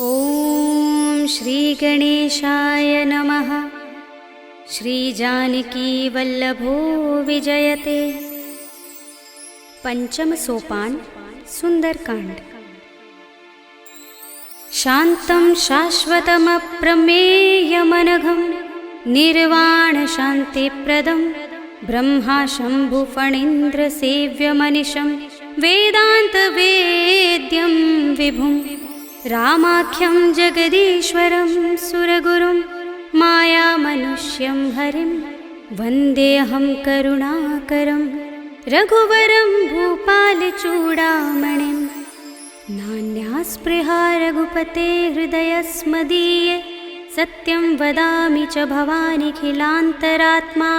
ॐ श्री गणेशाय नमः। श्री जानकी वल्लभो विजयते। पंचम सोपान सुंदरकांड। शान्तं शाश्वतमप्रमेयमनघं निर्वाण शान्तिप्रदं ब्रह्मा शम्भुफणीन्द्रसेव्यमनिशं वेदान्तवेद्यं विभुं रामाख्यं जगदीश्वरं सुरगुरुं मायामनुष्यं हरिं वन्देऽहं करुणाकरं रघुवरं भूपालचूडामणिं। नान्यास्पृहा रघुपते हृदयस्मदीये सत्यं वदामि च भवानिखिलान्तरात्मा।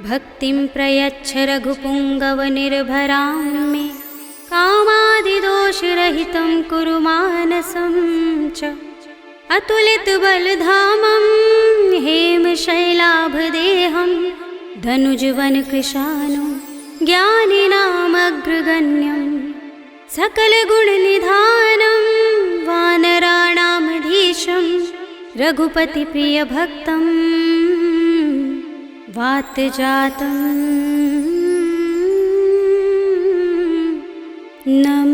भक्तिं प्रयच्छ रघुपुङ्गवनिर्भरां मे कामादिदोषरहितं कुरु मानसं च। अतुलितबलधामं हेमशैलाभदेहं धनुजवनकृशानुं ज्ञानिनामग्रगण्यं सकलगुणनिधानं वानराणामधीशं रघुपतिप्रियभक्तं वातजातं नमामि।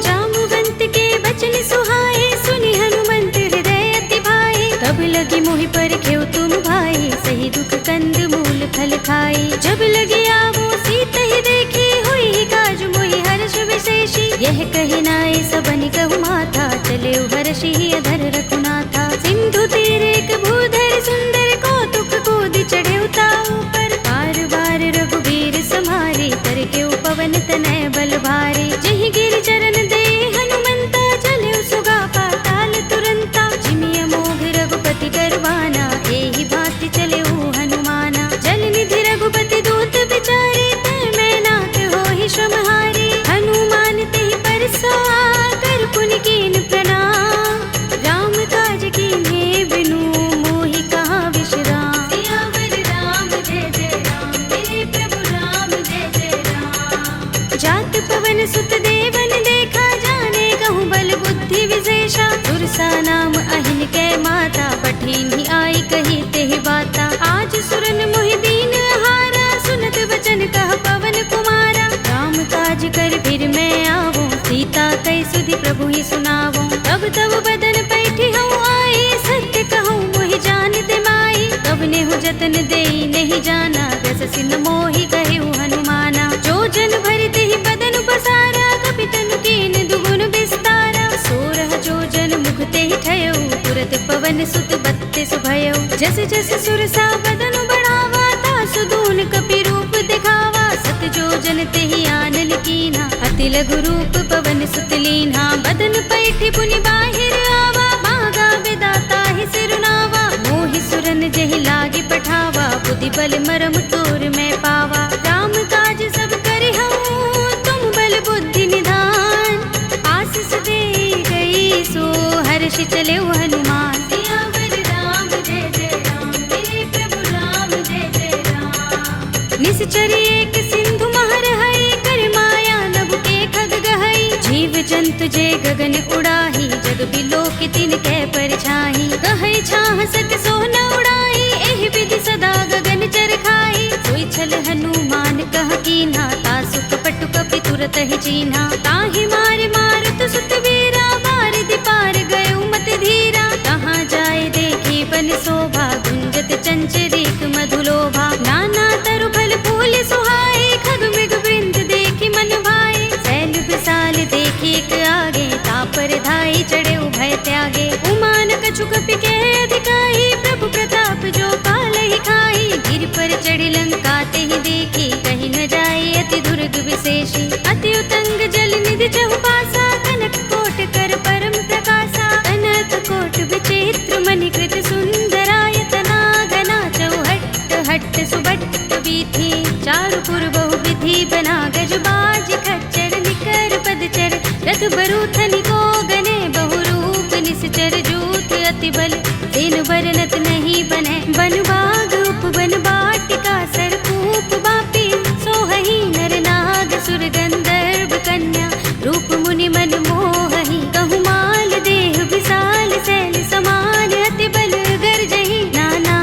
जामुवंत के बचन सुहाए सुनि हनुमंत हृदय अति भाए। तब लगी मोहि पर खेव तुम भाई सही दुख कंद मूल फल खाई। जब लगे आवो सीता ही देखी हुई काज मोहि हर्ष विशेषी। यह कहे नाय सबनि कहु माथा चले हर्षि अधर रघुनाथा। सिंधु तीर एक भूधर सुंदर कौतुक कूदि चढ़े ताऊ पर। बार बार रघुबीर समारे कर के पवन तनय बल भारे। जहि गिर चरण दे हनुमंता चले सुगा पाताल तुरंता। जिमिय मोघ रघुपति करवाना एहि भांति चले हनुमाना। जल निधि रघुपति दूत बिचारे तय मैं नाथ होहि श्रमहारी। हनुमान तेहि परसा कर पुनि कीन प्रणाम। राम काज कीन्हे बिनु मोहि कहाँ विश्राम। सियावर राम जय जय राम मेरे प्रभु राम जय जय राम। जात पवन सुत देवन देखा जाने कहूँ बल बुद्धि विशेषा। सुरसा नाम अहिन कै माता पठिन्हि आई कही तेहि बाता। आज सुरन मोहि दीन हारा सुनत बचन कह पवन कुमारा। राम काज कर फिर मैं आवो सीता कै सुधि प्रभु ही सुनावो। तब तब बदन पैठी हूँ आई सत्य कहूँ मोहि जान दे माई। तब नेहु जतन देई नहीं जाना दस सिन मोहि कहु हनुमाना। जो जन भरि तेहि बदन पसारा कपितनु कीन दुगुन विस्तारा। सोरह जो जन मुख तेहि ठयउ तुरत पवन सुत बत्तीस भयउ। जस जस सुरसा बदन बढ़ावा तासु दून कपि रूप दिखावा। सत जो जन तेहि आनन कीन्हा अति लघु रूप पवन सुत लीन्हा। बदन पैठी पुनि बाहिर आवा मागा विदाता ही सिरुनावा। मोहि सुरन जहि लागे पठावा बुद्धि बल मरम तोर मैं पावा। राम काज सब करि हूँ तुम बल बुद्धि निधान। आशीष दे गई सो हर्षि चले हनुमान। सियावर राम जय जय राम मेरे प्रभु राम जय जय राम। निश्चर एक सिंधु महर हई कर माया नभ के खग गहई। जीव जंतु जे गगन उड़ाही जग बिलो के तिन कै परछाई। कहै छाह सक सो न उड़ाई एहि विधि सदा गगन चर खाई। सोई छल हनुमान कह कीन्हा तासु कपटु कपि तुरत ही चीन्हा। ताहि मार मारुत सुत वीरा बारिधि पार गयो मत धीरा। कहाँ जाए देखी बन शोभा गुंजत चंचरीक मधुलोभा। नाना तरु फल फूल सुहाए खग मृग वृंद देखी मन भाए। शैल विशाल देखी एक आगे तापर धाई चढ़े भय त्यागे। उमान कछु कपि के अधिकाई प्रभु प्रताप जो पालहि खाई। गिर पर चढ़ी लंका तेहि देखी कहीं न जाए अति दुर्ग विशेषी। अति उतंग जल निधि चहुपासा कनक कोट कर परम प्रकाशा। कनक कोट विचित्र मणिकृत सुंदरायतना घना चौहट्ट हट्ट सुबट्ट बीथी। चारु पुर बहु विधि बना गज बाज खच्चर निकर पदचर। रथ बरूथनि को गने बहु रूप निश्चर जूथ अति बल तेन बरनत नहीं बने। बन बाग उपवन बाटिका सरकूप बापी सोहहि नर नाग सुर गंधर्व कन्या रूप मुनि मन मोहहि। कहु माल देह विशाल शैल समान अति बल गर्जहि। नाना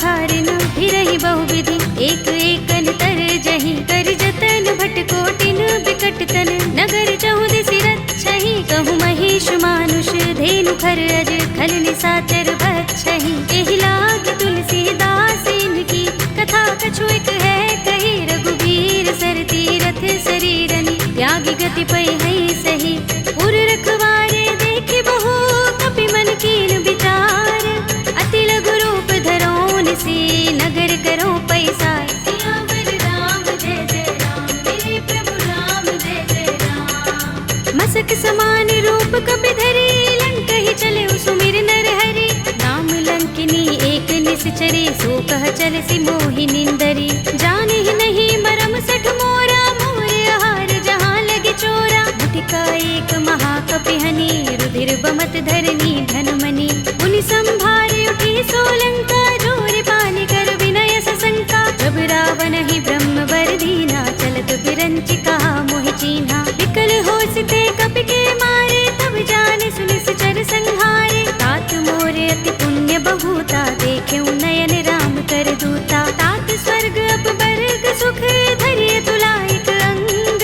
खारिन फिरहि बहुविधि एक एकन तरजहि। कर जतन भट कोटिन बिकट तन नगर चहुदिस रक्षहि। कहु महिष मानुष धेनु खर अज खल निशाचर बक्षहि। एहि लाग तुलसीदास इनकी कथा कछु एक है कही। रघुबीर सर तीरथ शरीरनि त्यागी गति पै है सही। उर रखवारे देखि बहु कपि मन कीन विचार। अति लघु रूप धरौ निसी नगर करो पैसार। सियावर राम जय जय राम मेरे प्रभु राम जय जय राम। मसक समान रूप कपि धरि लंकहि चले सुमिर नर हरि। नाम लंकिनी एक निश्चरी सो कह चल सी मोहि निंदरी। जाने ही नहीं मरम सठ मोरा मोर आहार जहाँ लगे चोरा। मुटिका एक महाकपिहनि रुधिर बमत धरनी धनमणि। मुनि संभारे उठी सोलंका जोर पानी कर विनय सशंका। जब रावण ही ब्रह्म वर दीना चलत बिरंचि कहा मोहि चीन्हा। विकल होसिते कपि के मारे तब जाने सुनि सचर संहारे। तात मोरे अति पुण्य बहुता देखे नयन राम कर दूता। तात स्वर्ग अपवर्ग सुख धरिय तुलायक अंग।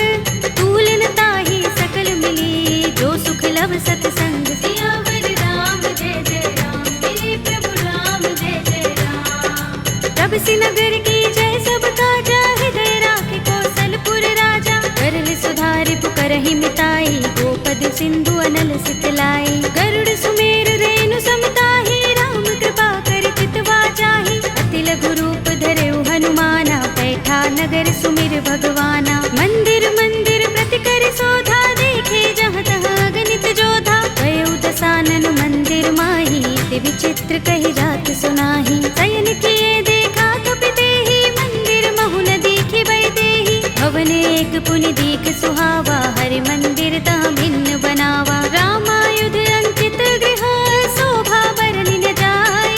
तूलन ताहि सकल मिली जो सुख लव सतसंग। सियावर राम जय जय राम मेरे प्रभु राम जय जय राम। तब से नगर की जय सब काजा हृदय राखे कौशलपुर राजा। करल सुधारि पुकरहि मिताई गोपद सिंधु अनल सितलाई। गरुड़ सुमेर रेणु समताहि राम कृपा कर चितवा चाहि। अति लघु रूप धरेउ हनुमाना बैठा नगर सुमिर भगवाना। मंदिर मंदिर प्रति कर शोधा देखे जहाँ तहाँ गणित जोधा। गयउ दसानन मंदिर माही ते विचित्र कहि जात सुनाही। शयन किए देखा कपि तेहि मंदिर महु न दीखि बै देहि। भवन एक पुनि दीख सुहावा हरि मंदिर तहाँ भिन्न बनावा। रामायुध अंकित गृह शोभा बरनि न जाय।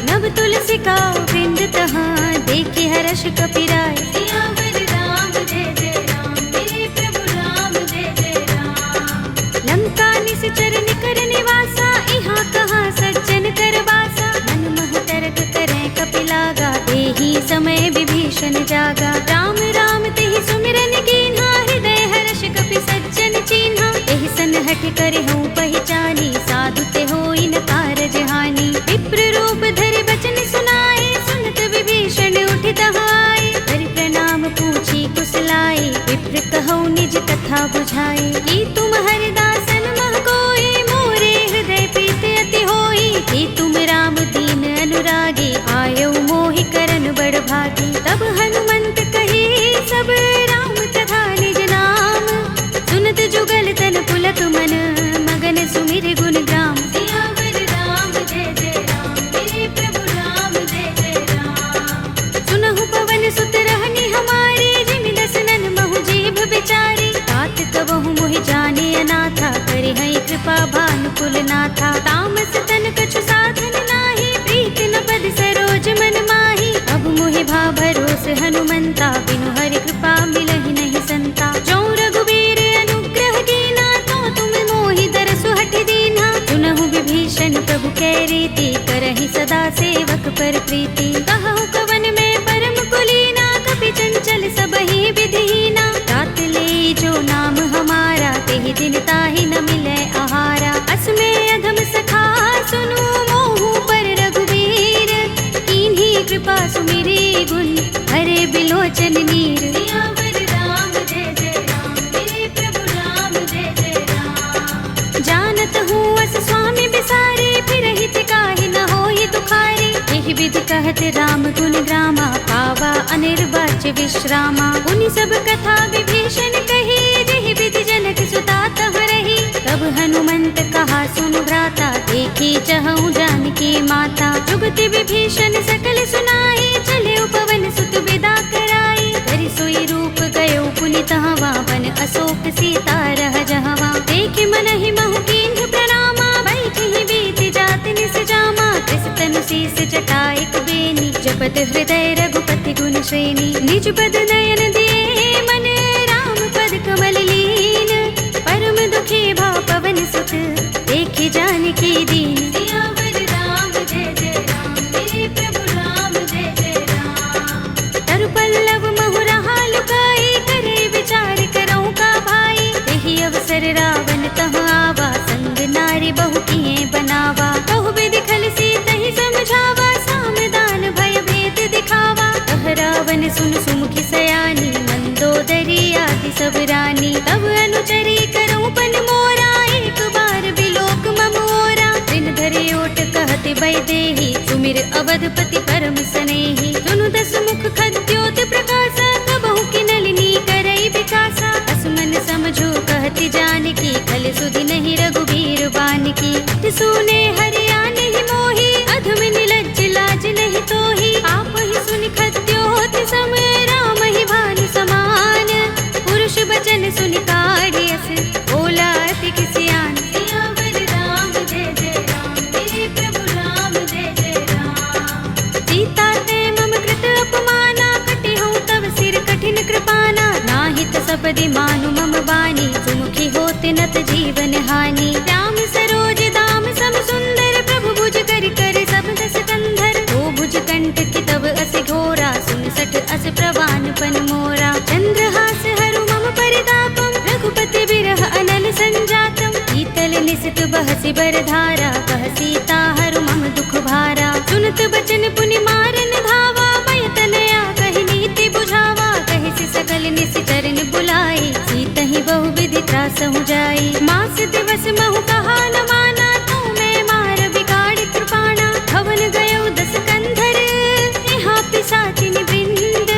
नव तुलसी का वृंद तहाँ देखि हर्ष कपि राय। सियावर राम जय जय राम मेरे प्रभु राम जय जय राम। लंका निश्चर निकर निवासा इहाँ कहाँ सज्जन कर बासा। मन मह तरक करें कपि लागा तेहि समय विभीषण जागा। राम राम तेहि सुमिरन कीन्हा हृदय हर्ष कपि सज्जन चीन्हा। एहि सनहठ करे हूँ पहचानी साधु ते होई न कारज हानि। विप्र रूप धरि बचन सुनाए सुनत विभीषण उठ तहाय। हरि प्रणाम पूछी कुशलाए विप्र कहौ निज कथा बुझाए। कि तुम हरिदासन मह कोई मोरे हृदय प्रीत अति होई। कि तुम राम दीन अनुरागी आयौ मोहि करन बड़ भागी। तब हनुमंत कही सब राम तथा निज नाम। सुनत जुगल तन पुलक मन मगन सुमिर गुण ग्राम। सियावर राम जय जय राम मेरे प्रभु राम जय जय राम। सुनहु पवन सुत रहनि हमारे जिमि दसनन महु जीभ बिचारी। तात कबहु मोहि जाने अनाथा करि हई कृपा भानुकुल नाथा। तामस तन कछु साधन नाही प्रीत न पद सरोज मन माही। अब मोहि भा भरोस हनुमंता बिनु हरि कृपा मिलहि नहीं संता। जो रघुबीर अनुग्रह कीना तो तुम मोहि दरसु हठ दीन्हा। सुनहु विभीषण प्रभु कै रीति करहि सदा सेवक पर प्रीति। कहु कवन में परम कुलीना कपि चंचल सबहि विधिहीना। तात ले जो नाम हमारा तेहि दिन ताहि न मिलै आहारा। अस्मे अधम सखा सुनु मोहु पर रघुबीर। कीन्ही कृपा सुमिरी गुण हरे बिलोचन नीर। सियावर राम जय जय राम मेरे प्रभु राम जय जय राम। जानत हूँ अस स्वामी बिसारे फिर हित काहि न होहि दुखारी। एहि विधि कहत राम गुण ग्रामा पावा अनिर्वाच्य विश्रामा। उनि सब कथा विभीषण कही जेहि विधि जनक सुता तह रही। तब हनुमंत कहा सुनु भ्राता देखी चहु जानकी माता। जुगति विभीषण सकल सुनाई चले पवन सुत विदा कराई। धरि सोई रूप गयो पुनि तहवा बन अशोक सीता रह जहवा। देखि मन ही महु कीन्ह प्रणामा बैठि बीत जात निस जा। प्रकट हृदय रघुपति गुण श्रेणी, निज पद नयन दिए मन राम पद कमल लीन, परम दुखी भाव पवन सुत देखे जानकी दीन। सियावर राम जय जय राम, मेरे प्रभु राम जय जय राम। तरु पल्लव महु रहा लुकाई, करे विचार करऊं का भाई, यही अवसर रावण तह आवा, संग नारी बहु किए बनावा। बहु विधि खल सीतहि समझावा, सामदान भय भेद दिखावा। कह रावण सुन सुमुखी सयानी, मंदोदरी आदि सब रानी। तब अनुचरी करऊं पन मोरा, एक बार बिलोक मम ओरा। दिन धरे ओट कहत वैदेही, सुमिर अवधपति परम सनेही। सुनु दस मुख खद्योत प्रकाशा, कबहु की नलिनी करई विकासा। असमन समझो कहति जानकी, खल सुधि नहीं रघुबीर बानकी। सुने हरिया नहीं मोही, अधम निलज्ज लाज नहीं तोही। आप ही सुनि खद्योत सम, राम ही भानु समान। पुरुष बचन सुनि काढ़ियस, बोला अति किसियान। सियावर राम जय जय राम, मेरे प्रभु राम जय जय राम। सीता ते मम कृत अपमाना, कटे हूँ तव सिर कठिन कृपाना। नाहित सपदि मानु मम बानी, सुमुखी होते नत जीवन हानि। राम सरोज दाम सम सुंदर, प्रभु भुज कर कर सब दस कंधर। ओ भुज कंठ की तब अस घोरा, सुन सठ अस प्रवान पन मोरा। चंद्रहास हरु मम परितापम, रघुपति बिरह अनल संजातम। शीतल निसित बहसि बरधारा, कह सीता हरु मम दुख भारा। सुनत बचन पुनि मारन धावा, मय तनया कहि नीति बुझावा। कहि सकल निसिचरन बुलाई, सीतहि बहु विधि त्रासहु जाई। मास दिवस महु कहा न माना, तू मैं मार बिगाड़ कृपाणा। भवन गयो दस कंधर, यहाँ पिशाचिन वृंद।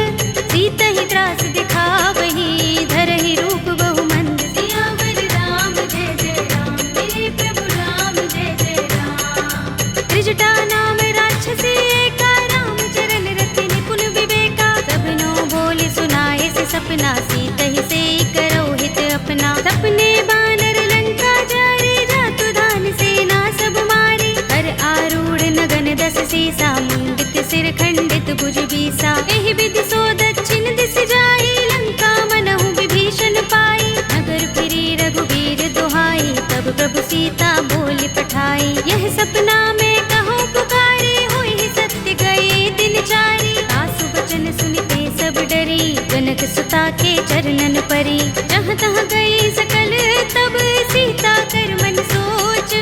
सीतहि त्रास दिखावही, धरहि रूप बहु मंद। सियावर राम जय जय राम, मेरे प्रभु राम जय जय राम। त्रिजटा नाम राक्षसी एका, राम चरण रति निपुण विवेका। सबनो बोले सुनाए से सपना, सीतहि से करो हित अपना। सपने बानर लंका जारे, जातु धान सेना सब मारे। हर आरूढ़ नगन दस सीसा, मुंडित सिर खंडित भुज बीसा। एहि विधि सो दक्षिण दिस जाई, लंका मनहु विभीषण पाई। नगर फिरी रघुबीर दुहाई, तब प्रभु सीता बोली पठाई। यह सपना में कहूँ पुकारी, हुई सत्य गए दिन चारी। सासु बचन सुनते सब डरी, जनक सुता के चरणन परी। जहाँ तहाँ गई सकल तब, सीता कर मन सोच।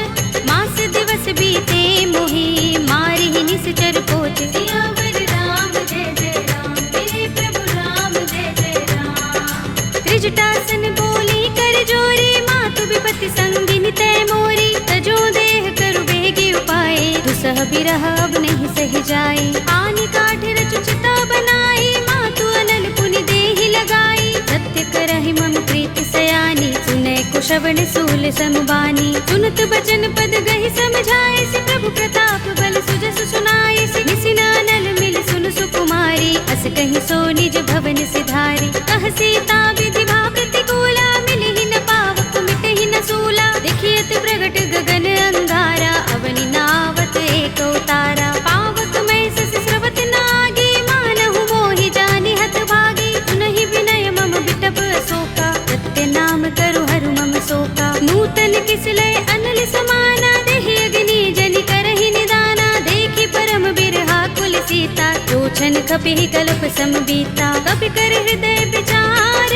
मास दिवस बीते मोही, मारी ही निश्चर पोच। सियावर राम जय जय राम, मेरे प्रभु राम जय जय राम। त्रिजटासन बोली कर जोरी, मातु विपति संगिनी तय मोरी। तजो देह करु बेगी उपाय, दुसह बिरह अब नहीं सही जाए। आनि काठ रचु चिता बनाई, मातु अनल पुनि देहि लगाई। सत्य करहि मम प्रीति सयानी, सुनै कुशवन सूल समबानी। सुनत बचन पद गहि समझाए, से प्रभु प्रताप बल सुजस सुनाए। निसिना नल मिल सुन सुकुमारी, अस कहि सो निज भवन सिधारी। कह सीता विधि भा प्रतिकूला, मिलहि न पावक मिटहि न सूला। देखियत प्रगट गगन अंगारा, अवनि नावत एक उतारा। पावक मैं सस स्रवत नागी, मानहु मोहि जानि हत भागी। सुनहि विनय मम बिटप अशोका, सत्य नाम करु हरु मम शोका। नूतन किसलय अनल समाना, देहि अग्नि जनि करहि निदाना। देखि परम बिरहा कुल सीता, लोचन कपिहि कल्प सम बीता। कपि कर हृदय विचार,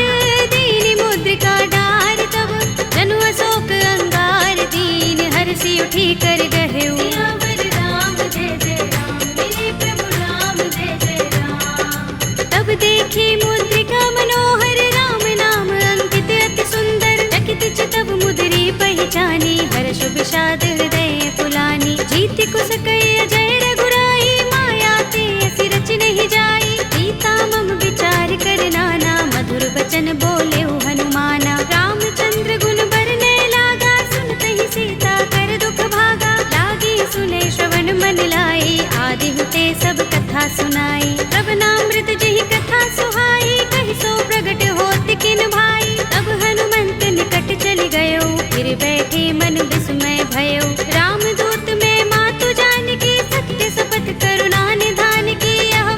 दीनि मुद्रिका डार। तब जनु अशोक अंगार, दीन हरषि उठी कर गहेउ। सियावर राम जय जय राम, मेरे प्रभु राम जय जय राम। तब देखी मुद्रिका मनोहर, राम नाम अंकित अति सुंदर। चकित चितव मुद्री पहचानी, हर्ष विषाद हृदय पुलानी। जीति कुस कय जय रघुराई, माया ते असि रच नहीं जाई। सीता मम विचार कर नाना, मधुर वचन बोले हनुमाना। रामचंद्र गुण बरने लागा, सुनतहि सीता कर दुख भागा। लागी सुने श्रवण मन लाई, आदि हुते सब कथा सुनाई। तब नामृत जहि कथा सुहाई, कहि सो प्रगट होत किन भाई। तब हनुमंत निकट चलि गयो, फिर बैठे मन विस्मय भयो। रामदूत में मातु जानकी, सत्य शपथ करुणा निधान की। यह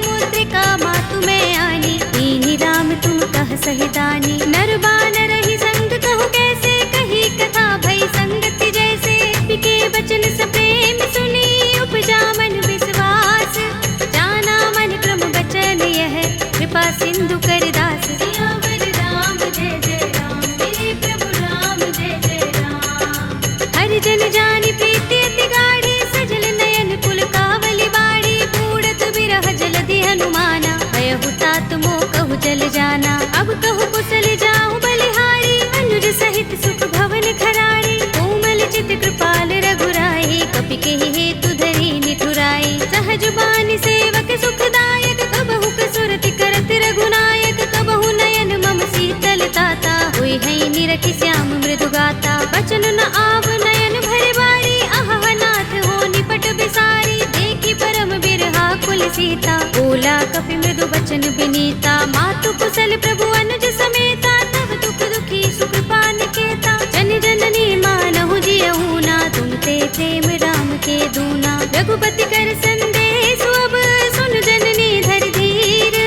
सीता, बोला कपि मृदु बचन विनीता। मातु कुशल प्रभु अनुज समेता, तब दुख दुखी सुकृपा निकेता। जन जननी मानहु जियहु ना, तुम ते प्रेम राम के दूना। रघुपति कर संदेश अब सुन जननी धर धीर,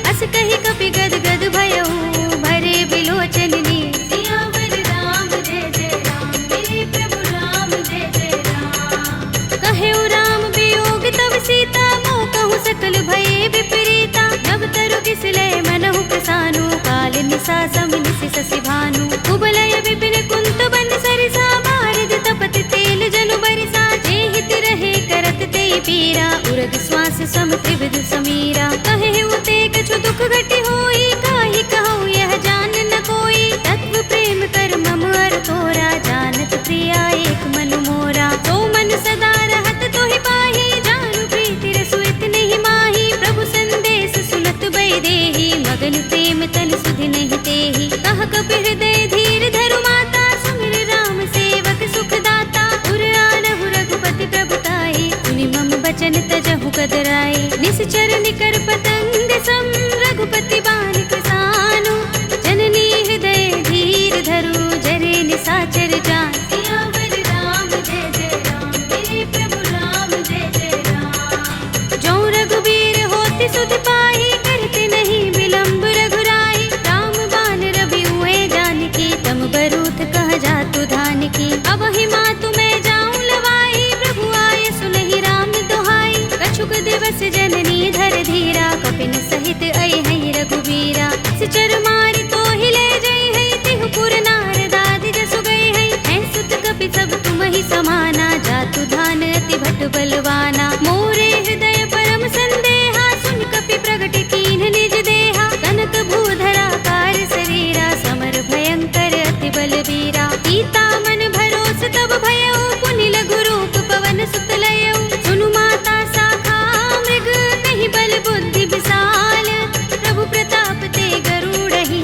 अस कहि कपि गद गद भयहु भरे बिलोचन नीर। सियावर राम जय जय राम, मेरे प्रभु राम जय जय राम। कहेउ राम वियोग तब सीता, मोह कहूँ सकल भये विपरीता। नव तरु किसलय मनहु प्रसानु, काल निसा समिनिसि शशि भानु। कुबलय विपिन कुंत बन सरिसा, बारिद तपत तेल जनु बरिसा। जे हित रहे करत ते पीरा, उरग श्वास सम त्रिविध समीरा। कहेउ ते कछु दुख घटि होई, काहि कहूँ यह जान न कोई। तत्व प्रेम कर मम अर तोरा, जानत प्रिया एक मन मोरा। तो मन सदा रहत तोहि पाहि, जानु प्रीति रसु इतने माही। प्रभु संदेश सुनत भय देहि, मगन प्रेम तन सुधि नहीं तेहि। कह कपि हृदय धीर धरु माता, सुमिर राम सेवक सुख दाता। उर आनहु रघुपति प्रभुताई, सुनि मम बचन तजहु कदराई। निश्चर निकर पतंग सम, रघुपति बानिक सानु। जननी हृदय धीर धरु, जरे निसाचर जान। सियावर राम जय जय राम, मेरे प्रभु राम जय जय राम। जो रघुबीर होति सुधि पाहि, करते नहीं विलंब रघुराई। राम बान रवि हुए जानकी, तम बरूथ कह जातु धानकी। अब ही मातु मैं जाऊं लवाई, प्रभु आय सुनहि राम दोहाई। कछुक दिवस जननी धर धीरा, कपिन सहित अइ हैं रघुबीरा। सिचर मारि तो हिले जई है, तिहु पुर नारद आदि जसु गए हैं। हैं सुत कपि सब तुम ही समाना, जातु धान अति भट बलवाना। मोरे हृदय परम संदेहा, सुन कपि प्रगट कीन्ह निज देहा। कनक भूधरा कार शरीरा, समर भयंकर अति बलवीरा। सीता मन भरोस तब भयउ, पुनि लघु रूप पवन सुत लयउ। सुनु माता शाखा मृग, नहीं बल बुद्धि विशाल। प्रभु प्रताप ते गरुड़हि,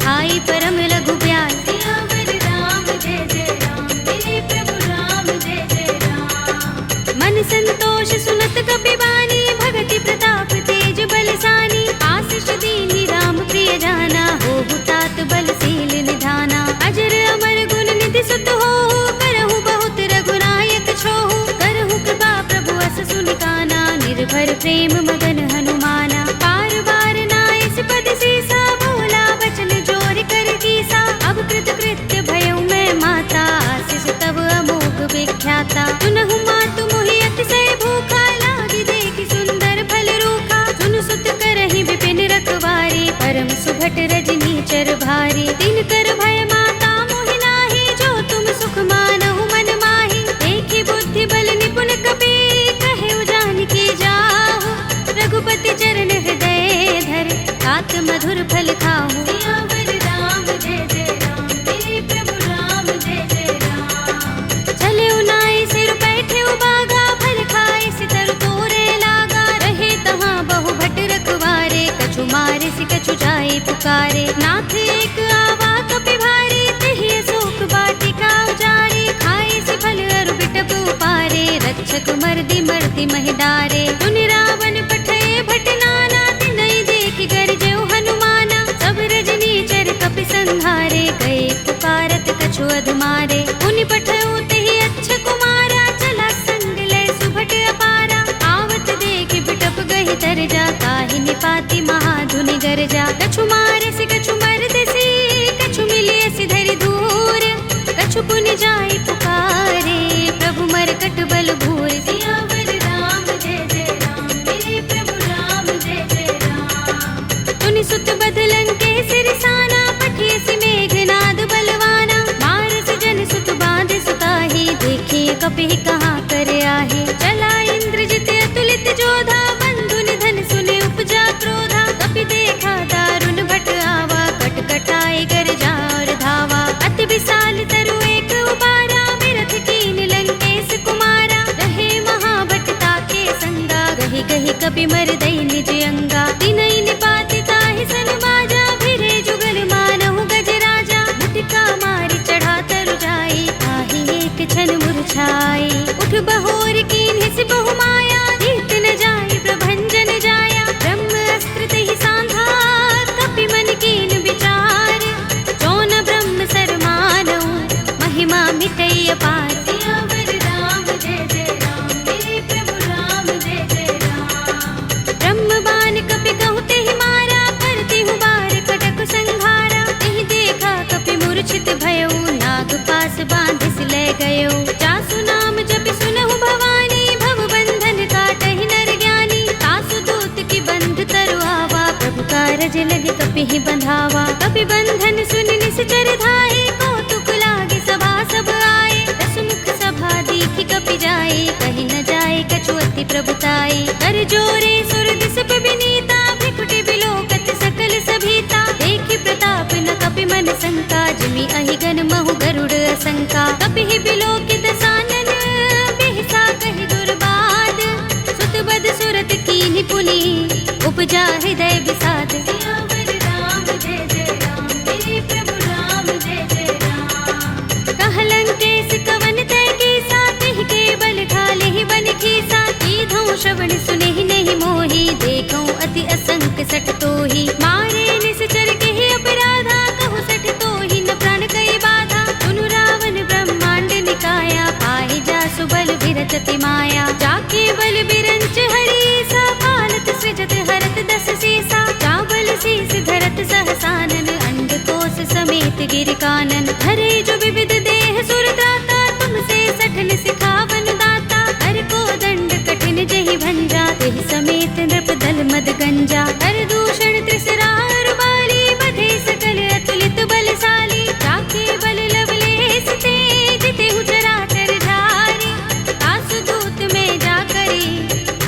आई परम लघु ब्याल। सियावर राम जय जय राम, मेरे प्रभु राम जय जय राम। मन संतोष सुनत कपि बानी, भगति प्रताप तेज बलसानी। आशीष दीनी राम प्रिय जाना, होहु तात बलशील निधाना। अजर अमर गुण निधि सुत होहु, करहु बहुत रघुनायक छोहु। करहु कृपा प्रभु अस सुनि काना, निर्भर प्रेम मगन हनुमाना। बार बार नाइस पद सीसा, बोला वचन जोर कर कीसा। अब कृत कृत्य भयउ मैं माता, आशीष तब अमोघ विख्याता। सुनहु मातु मोहि अतिशय भूखा, लागी देखि सुंदर फल रूखा। सुनु सुत करहि विपिन रखवारी, परम सुभट रजनी चर भारी। दिन कर भय माता मोहि नाहि, जो तुम सुख मानहु मन माहि। देखि बुद्धि बल निपुण कपि, कहेउ जानकी जाहु। रघुपति चरण हृदय धर, तात मधुर फल खाहु। सियावर राम जय जय राम, मेरे प्रभु राम जय जय राम। चले उनाई सिर बैठे उबागा, फल खाए सितर तोरे लागा। रहे तहाँ बहु भट रखवारे, कछु मारे सि कछु जाए पुकारे। नाथ एक आवा कपि भारी, तिहि अशोक वाटिका उजारी। खाए सि फल अरु बिटप उपारे, रक्षक मर्दि मर्दि महि डारे। सुनि रावण पठय भट नाना, तिनहि देखि गरजेउ हनुमाना। सब रजनी चर कपि संहारे, गए पुकारत कछु अधमारे। पुनि पठउ तेहि अच्छ कुमारा, चला संग लय सुभट अपारा। आवत देखि बिटप गहि तरजा, काहि निपाति महाधुनि गरजा। कछु मारे सि कछु मरदेसि, कछु मिलिए सि धरि धूर। कछु पुनि जाई पुकारे, प्रभु मरकट बल भूर। सियावर राम जय जय राम, मेरे प्रभु राम जय जय राम। तुनि सुत बध लंकेश रिसाना, पठिए सि मेघनाद बलवाना। मारस जन सुत बांधे सुताहि, देखिए कपि कहाँ कर आहे। चला इंद्रजित अतुलित जोधा, बंधु निधन सुने उपजा क्रोधा। कपि देखा दारुण भट आवा, कट कटाए गरजा और धावा। अति विशाल तरु एक उबारा, बिरथ कीन लंकेश कुमारा। रहे महाभट ताके संगा, गहि गहि कपि मर दई निज अंगा। तिनहि निपाति ताहि सन बाजा, भिरे जुगल मानहु गज राजा। मुटिका मारि चढ़ा तरु जाई, ताहि एक क्षण मुरझाई। उठ बहोर कीन्हि सि बहु माया, जीत न जाई प्रभंजन बिहि बंधावा। कपि बंधन सुन निश्चर धाये, कौतुक लागे सभा सब आए। दसमुख सभा दीखि कपि जाए, कहि न जाए कछु अति प्रभुताई। कर जोरे सुर दिस विनीता, भ्रिकुटि बिलोकत सकल सभीता। देखि प्रताप न कपि मन शंका, जिमि अहिगन महु गरुड़ असंका। कपिहि बिलोकित सानन, बिहसा कहि दुर्बाद। सुत बद सुरत कीन्हि पुनि, उपजा हृदय विषाद। सियावर राम जय जय राम, मेरे प्रभु राम जय जय राम। कह लंकेश कवन तय कीसा, तिहि के बल ढालेहि बन खीसा। कीधौं श्रवण सुनेहि नहीं मोहि, देखौं अति असंक सठ तोहि। मारे निश्चर केहि अपराधा, कहु सठ तोहि न प्राण कई बाधा। सुनु रावण ब्रह्मांड निकाया, पाहि जासु बल विरचति माया। जाके बल बिरंच हरीसा, पालत सृजत हरत दस सीसा। चावल शीस धरत सहसानन, अंडकोश समेत गिर कानन। धरे जो विविध देह सुर त्राता, तुमसे सठन सिखावन दाता। हर को दंड कठिन जहि भंजा, तेहि समेत नृप दल मद गंजा। हर दूषण त्रिसरार बाली, बधे सकल अतुलित बलशाली। जाके बल लवलेश ते, जितेहु चराचर झारी। तासु दूत में जा करी,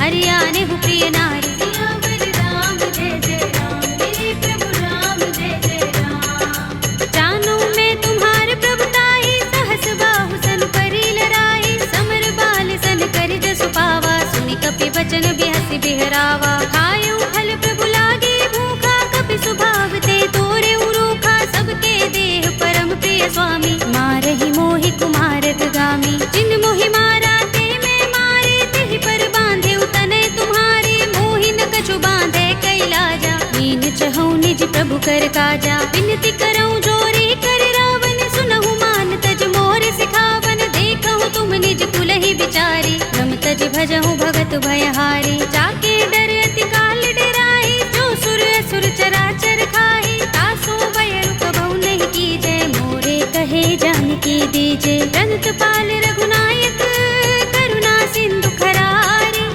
हरियाणेहु प्रिय नारी। सियावर राम जय जय राम, मेरे प्रभु राम जय जय राम। जानू मैं तुम्हार प्रभुताई, सहस बाहु सन परी लराई। समर बाल सन कर जसु पावा, सुनि कपि बचन बिहसि बिहरावा। खायऊ फल प्रभु लागे भूखा, कपि सुभाव ते तोरे उरूखा। सबके देह परम प्रिय स्वामी, मारहि मोहि कुमारक गामी। जिन मोहि मारा ते मैं मारे, तिहि पर बांधे तनय तुम्हारे। मोहि न कछु बांधे कैलाजा, मीन चहु निज प्रभु कर काजा। विनती करऊं जोरे कर रावण, सुनहु मान तज मोर सिखावन। देखहु तुम निज कुलहि विचारी, रम तज भजहु भगत भयहारी। जाके डर अति काल डराई, जो सुर असुर चराचर खाई। तासो बयरु कबहु नहीं कीजै, मोरे कहे जानकी दीजे। रंत पाल रघुनायक, करुणा सिंधु खरारी।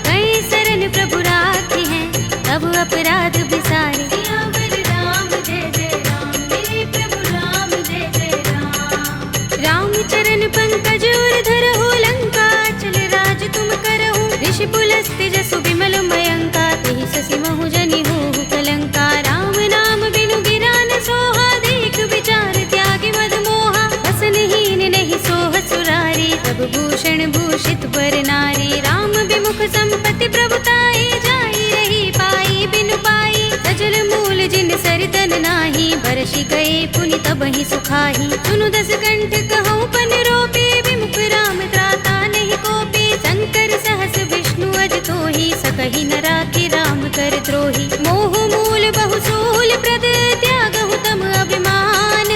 कई शरण प्रभु राखी हैं, तब अपराध बिसारे। सियावर राम जय जय राम, मेरे प्रभु राम जय जय राम। राम चरण पंकज उर धरहु, लंका चल राज तुम करहु। ऋषि पुलस्त्य जसु बिमल मयंका, तेहि ससि महु जनि होहु कलंका। राम नाम बिनु गिरा न सोहा, देख विचार त्यागी मद मोहा। बसनहीन नहीं सोह सुरारी, तब भूषण भूषित बर नारी। राम विमुख संपत्ति प्रभुताई, जाई रही पाई बिनु पाई। सजल मूल जिन सरितन नाही, बरषि गए पुनि तबहि सुखाही। सुनु दस कंठ कहऊँ पन रोपे, विमुख राम त्राता नहीं कोपे। शंकर सहस विष्णु अज तोहि, सकहि न राखि राम कर द्रोही। मोह मूल बहु सूल प्रद, त्यागहु तम अभिमान।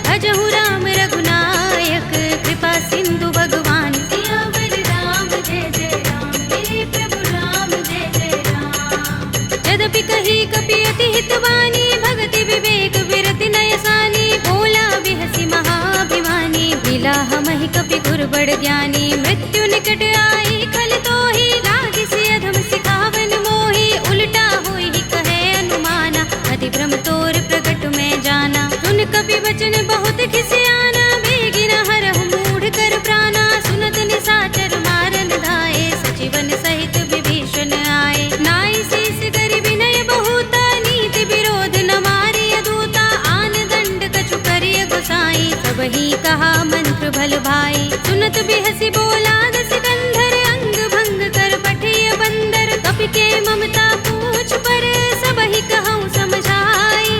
भजहु राम रघुनायक, कृपा सिंधु भगवान। सियावर राम जय जय राम, मेरे प्रभु राम जय जय राम। यद्यपि कही कपि अति हितवानी, भगति विवेक विरति नय सानी। बोला बिहसि महाभिमानी, मिला हमहि कपि गुर बड़ ज्ञानी। मृत्यु निकट आई खल तोहि, लागी सि अधम सिखावन मोहि। उल्टा होई कहे अनुमाना, अति भ्रम तोर प्रगट में जाना। सुन कपि वचन बहुत खिसियाना, बेगी न हरहु मूढ़ कर प्राणा। सुनत निशाचर मारन धाये, सचिवन सहित विभीषण आए। नाई शीस करि विनय बहुता, नीति विरोध न मारिय दूता। आन दंड कछु करिय गोसाई, सबहि कहा मंत्र भल भाई। सुनत बिहसि बोला दस कंधर, अंग भंग कर पठिय बंदर। कपि के ममता पूछ पर, सबहि कहऊँ समझाई।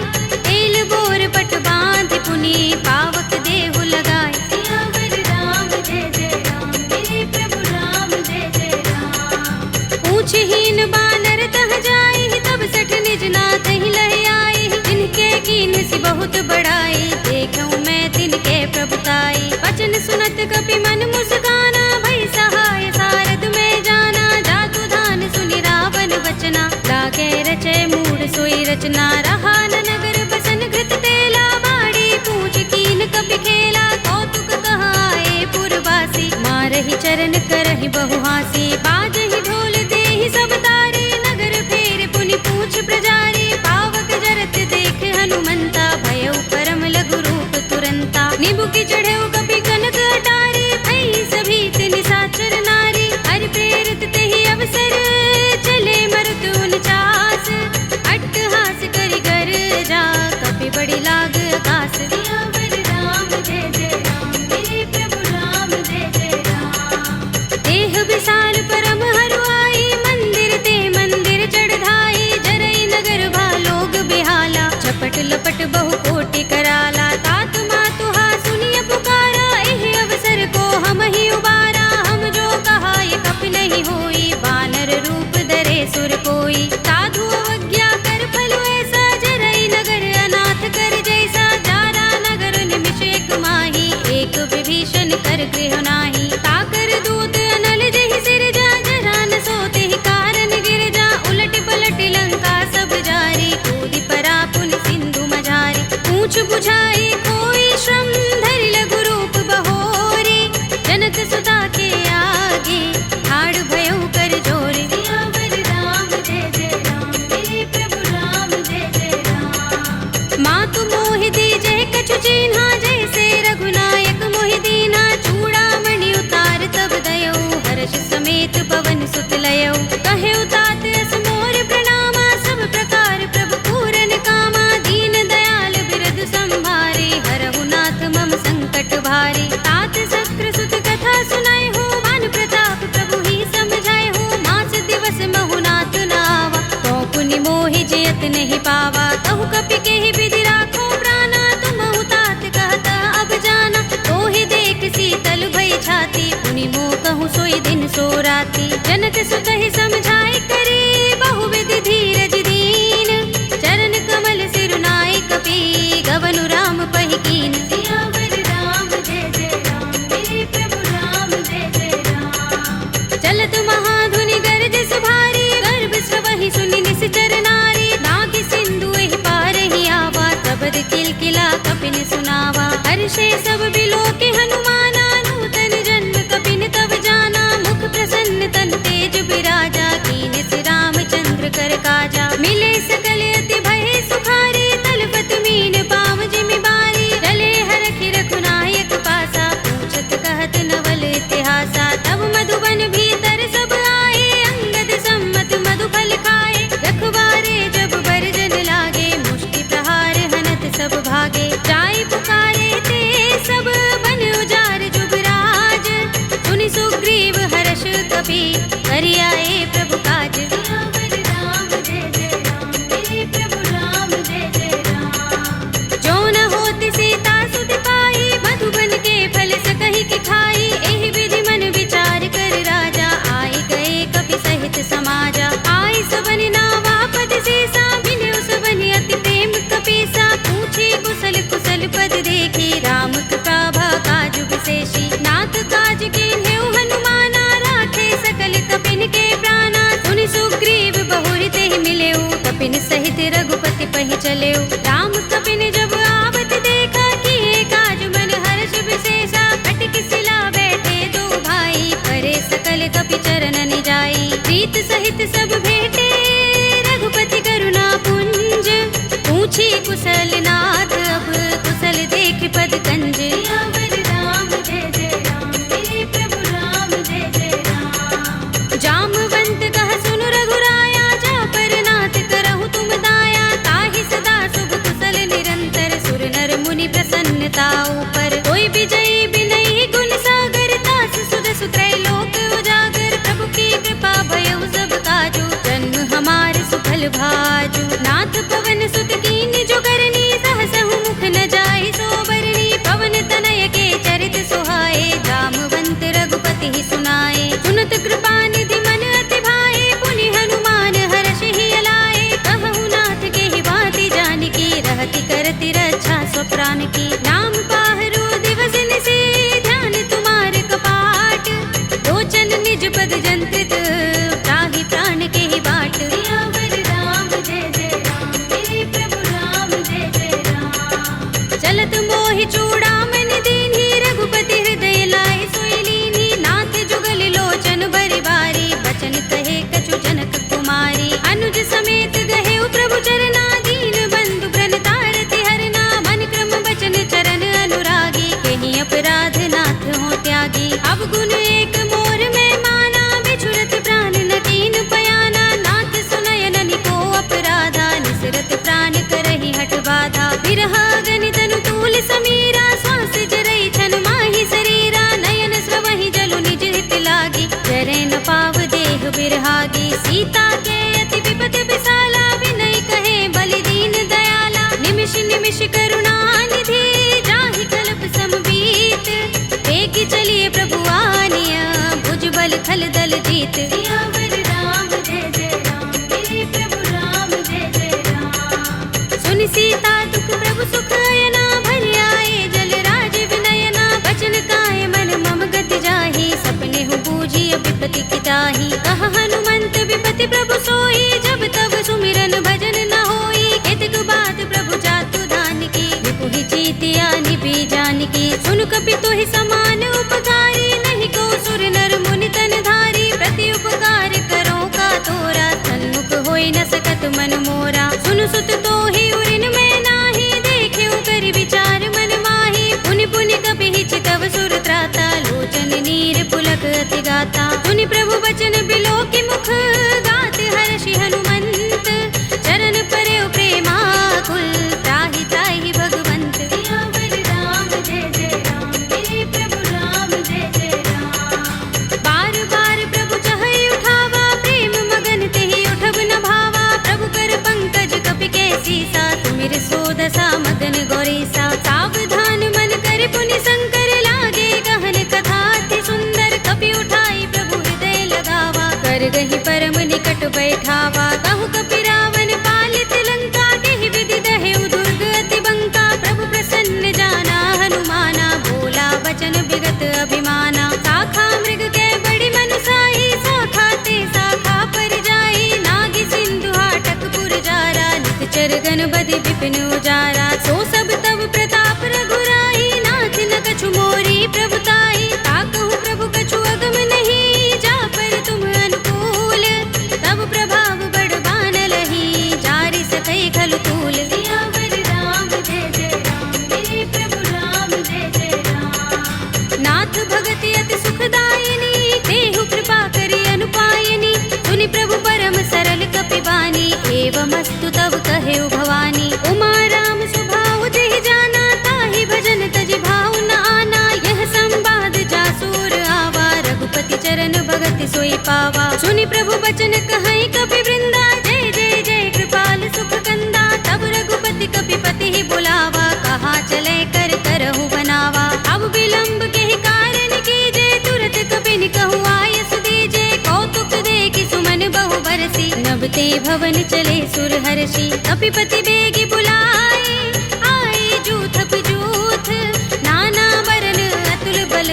एल बोर पट बांधि पुनि, पावक देहु लगाई। सियावर राम जय जय राम, मेरे प्रभु राम जय जय राम। पूछहीन बानर तह जाई, तब सठ निज नाथ ही लह आई। जिनके कीन सि बहुत बड़ाई, देखऊँ मैं तिनके प्रभुताई। वचन सुनत कपि मन मुस्काना, भई सहाय सारद में जाना। जातु धान सुनि रावण वचना, लागे रचय मूढ़ सोई रचना। रहा न नगर बसन घृत तेला, बाड़ी पूछ कीन कपि खेला। कौतुक कहाए पुरवासी, मारहि चरण करहि बहु हासी। बाजहि ढोल देहि सब तारी, नगर फेर पुनि पूछ प्रजारी। पावक जरत देख बड़ी लाग आकाश। सियावर राम जय जय राम, मेरे प्रभु राम जय जय राम। देह विशाल परम हरुआई, मंदिर ते मंदिर चढ़ाई। जरई नगर भालोग बिहाला, झपट लपट बहु कोटि कराला। तात मातुहा सुनिय पुकारा, एह अवसर को हम ही उबारा। हम जो कहा ये कप नहीं होई, वानर रूप धरे सुर कोई। साधु अवज्ञा कर फल ऐसा, जरई नगर अनाथ कर जैसा। जारा नगर निमिष एक माही, एक विभीषण कर गृह नाही। ताकर दूत अनल जहि सिर जा, जरा न सोते ही कारण गिर जा। उलट पलट लंका सब जारी, कूदि परा पुनि सिंधु मझारी। पूछ बुझाई कोई श्रम, धरि लघु रूप बहोरी। जनक सुता के आगे, ठाड़ भयउ कर जोरे। सियावर राम जय जय राम, मेरे प्रभु राम जय जय राम। मातु मोहि दीजै कछु चिन्हा, जैसे रघुनायक मोहि दीन्हा। चूड़ामणि उतार तब दयौ, हर्ष समेत पवन सुत लयौ। कहे उतात अस मोर प्रणामा, सब प्रकार प्रभु पूरन कामा। दीन दयाल बिरद संभारे, हरहु नाथ मम संकट भारे। तात शस्त्र सुत कथा सुनाए हो, मान प्रताप प्रभु ही समझाए हो। मास दिवस महु नाथ नावा, तो पुनि मोहि जयत नहीं पावा। कहु कपि केहि विधि राखो प्राणा, तुमहु तात कहता अब जाना। तोहि देख शीतल भई छाती, पुनि मोह कहूँ सोई दिन सो राती। जनक सुतहि समझाई करे, बहु विधि धीरज दीन। चरण कमल सिरुनाई कपि, गवनु राम पहि कीन। सियावर राम जय जय राम, मेरे प्रभु राम जय जय राम। चलत महाधुनि गरजस भारी, गर्भ स्रवहि सुनि निश्चर नारी। नाग सिंधु एहि पार ही आवा, सबद किलकिला कपिन सुनावा। हर्षे सब बिलोके हनुमाना, नूतन जन्म कपिन तब जाना। मुख प्रसन्न तन तेज बिराजा, कीन सि रामचंद्र कर काजा। मिले सकल अति भय सुखारी, तलपत मीन पाव जिमि बारी। चले हरखि रघुनायक पासा, पूछत कहत नवल इतिहासा। तब मधुबन भीतर सब आए, अंगद सम्मत मधुफल खाए। रखवारे जब बरजन लागे, मुष्टि प्रहार हनत सब भागे। जाय पुकारे ते सब, बन उजार जुबराज। सुनि सुग्रीव हर्ष कपि, करि आए प्रभु काज। सियावर राम जय जय राम, मेरे प्रभु राम जय जय राम। जो न होति सीता सुत पाई, मधुबन के फल सकहि के खाई। एहि विधि मन विचार कर राजा, आए गए कपि सहित समाजा। आय सबन नावा पद सीसा, मिल्यो सबन अति प्रेम कपीसा। पूछे कुशल कुशल पद देखी, राम कृपा भा काजु विशेषी। नाथ काज कीन्हेउ हनुमाना, राखे सकल कपिन के प्राणा। सुनि सुग्रीव बहुरि तेहि मिलेउ, कपिन सहित रघुपति पहि चलेउ। राम कपिन जब आवत देखा, किए काज मन हर्ष विशेषा। कटक सिला बैठे दो भाई, करे सकल कपि चरण निजाई। प्रीत सहित सब भेटे, रघुपति करुणा पुंज। पूछी कुशल नाथ अब, कुशल देख पद कंज। सियावर राम जय जय राम, मेरे प्रभु राम जय जय राम। जामवंत कह सुनु रघुराया, जा पर नाथ करहु तुम दाया। ताहि सदा शुभ कुशल निरंतर, सुर नर मुनि प्रसन्नता ऊपर। कोई विजयी बिनहि गुण सागर, तास सुध सुत्रय लोक उजागर। प्रभु की कृपा भयउ सब काजू, जन्म हमार सुफल भाजू। नाथ पवन सुत कीन जो करनी, सहसहु मुख न जाहि सो बरनी। पवन तनय के चरित सुहाए, जामवंत रघुपति ही सुनाए। सुनत कृपा निधि मन अति भाए, पुनि हनुमान हर्ष ही अलाए। कहु नाथ के ही बाती जानकी, रहति करति रक्षा स्वप्रान की। नाम पाहरो दिवस निशि, ध्यान तुम्हार कपाट। लोचन निज पद जंत्रित, त्राहि प्राण के ही बाट। सियावर राम जय जय राम, मेरे प्रभु राम जय जय राम। चलत मोहि चूड़ामणि दीन्ही, रघुपति हृदय लाए सोई लीन्ही। नाथ जुगल लोचन बरि बारी, बचन कहे कछु जनक कुमारी। अनुज समेत गहेउ प्रभु चरना, दीन बंधु प्रण तारति हरना। मन क्रम बचन चरण अनुरागी, केहि अपराध नाथ हो त्यागी। अब गुण एक मोर में माना, सुरहागी। सीता के अति विपद विसाला, विनय कहे बलि दीन दयाला। निमिष निमिष करुणा निधि, जाहि कल्प समबीत। वेगी चलिए प्रभु आनिया, भुज बल खल दल जीत। सियावर राम जय जय राम, मेरे प्रभु राम जय जय राम। सुनि सीता दुख प्रभु सुख अयना, भरि आए जल राज विनयना। बचन काए मन मम गति जाहि, सपने हूँ बूझी विपति की ताहि। कहा हनुमंत विपति प्रभु सोई, जब तब सुमिरन भजन न होई। केतक बात प्रभु जातु धान की, विपुहि जीतिया निभि जानकी। सुन कपि तोहि समान उपकारी, नहीं को सुर नर मुनि तन धारी। प्रति उपकार करो का तोरा, सन्मुख होई न सकत मन मोरा। सुन सुत तोहि उरिन में नाही, देखेउ करि विचार मन माही। पुनि पुनि कपि चितव सुर त्राता, लोचन नीर पुलक अति गाता। सुनि प्रभु बचन बिलोकि मुख, गात हर्षि हनुमंत। चरण परेउ प्रेमाकुल, त्राहि त्राहि भगवंत। सियावर राम जय जय राम, मेरे प्रभु राम जय जय राम। बार बार प्रभु चहई उठावा, प्रेम मगन तेहि उठब न भावा। प्रभु कर पंकज कपि के सीसा, तुमिर सोदसा मगन गौरीसा। सावधान मन कर पुनि शंकर, लागे गहन कथा अति सुंदर। कपि उठाई प्रभु हृदय लगावा, कर गहि परम निकट बैठावा। कहु कपि रावण पालित लंका, केहि विधि दहेउ दुर्ग अति बंका। प्रभु प्रसन्न जाना हनुमाना, बोला वचन विगत अभिमाना। शाखा मृग के बड़ी मनुसाई, शाखा ते शाखा पर जाई। नागी सिंधु हाटक पुर जारा, निकचर गण बदि विपिन उजारा। सो सब तब प्रताप रघुराई, नाथ न कछु मोरी प्रभुताई। ताकहु प्रभु कछु अगम नहीं, जा पर तुम अनुकूल। तब प्रभाव बड़ बानलहि, जारि सकई खलु तूल। सियावर राम जय जय राम, मेरे प्रभु राम जय जय राम। नाथ भगति अति सुखदायिनी, देहु कृपा करि अनुपायिनी। सुनि प्रभु परम सरल कपि बानी, एवमस्तु तब कहेउ भवानी। उमा राम स्वभाव जेहि जाना, ताहि भजन तजि भाव न आना। यह संवाद जासुर आवा, रघुपति चरण भगति सोई पावा। सुनि प्रभु बचन कहई कपि वृंदा, जय जय जय कृपाल सुख कंदा। तब रघुपति कपि पति ही बुलावा, कहा चले कर करहु बनावा। अब विलंब केहि कारण कीजे, तुरत कपि कहु आयस दीजे। कौतुक देखि सुमन बहु बरसी, नभ ते भवन चले सुर हर्षि। कपिपति बेगी बुलाए, आए जूथप जूथ। नाना बरन अतुल बल,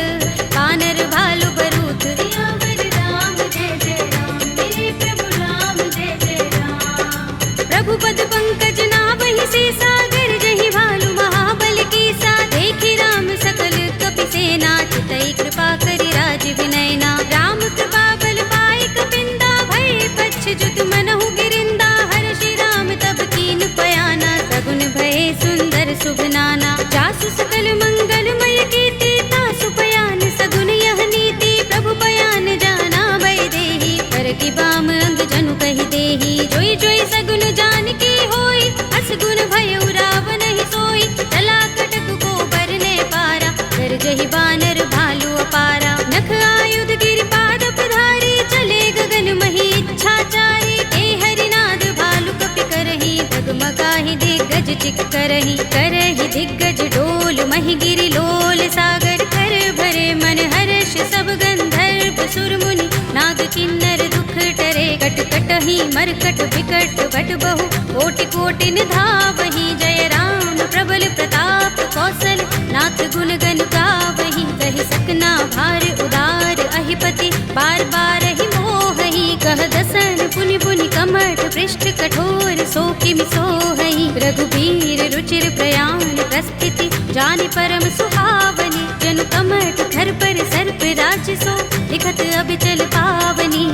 वानर भालु बरूथ। सियावर राम जय जय राम, मेरे प्रभु राम जय जय राम। प्रभु पद पंकज नावहि सीसा, गरजहि भालु महाबल कीसा। देखि राम सकल कपि सेना, चितई कृपा करि राज विनयना। राम कृपा बल पाई कपिंदा, भय पच्छ जुत मनहु गिरिंदा। हर्षि राम तब कीन पयाना, सगुन भये सुंदर शुभ नाना। जासु सकल मंगलमय कीर्ति, तासु पयान सगुन यह नीति। प्रभु पयान जाना भय देहि, पर की बाम अंग जनु कहि देहि। जोई जोई सगुन जानकी होई, असगुन भयउ रावण ही सोई। चला कटक को बरने पारा, गरजहि बानर भालु अपारा। नख आयुध गिरिपाद पधारी, चले गगन मही इच्छाचारी। के हरिनाद भालु कपि करहि, डगमगाहि दिग्गज चिक करहि। करहि दिग्गज डोल महि गिरि लोल सागर। कर भरे मन हर्ष सब गंधर्व सुर मुनि, नाग किन्नर दुख टरे। कट कटहि मरकट विकट बट बहु, कोटि कोटि निधावहि। जय राम प्रबल प्रताप कौशल, नाथ गुण गन गावहि। कहि सकना भार उदार अहिपति, बार बार ही मोहहि। कह दसन पुनि पुनि कमठ, पृष्ठ कठोर सो किमि सोहहि। रघुबीर रुचिर प्रयाण प्रस्थिति, जानि परम सुहावनी। जनु कमठ धर पर सर्प राज सो, लिखत अबिचल पावनी।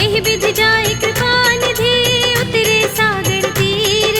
एहि विधि जाय कृपा निधि, उतरे सागर तीर।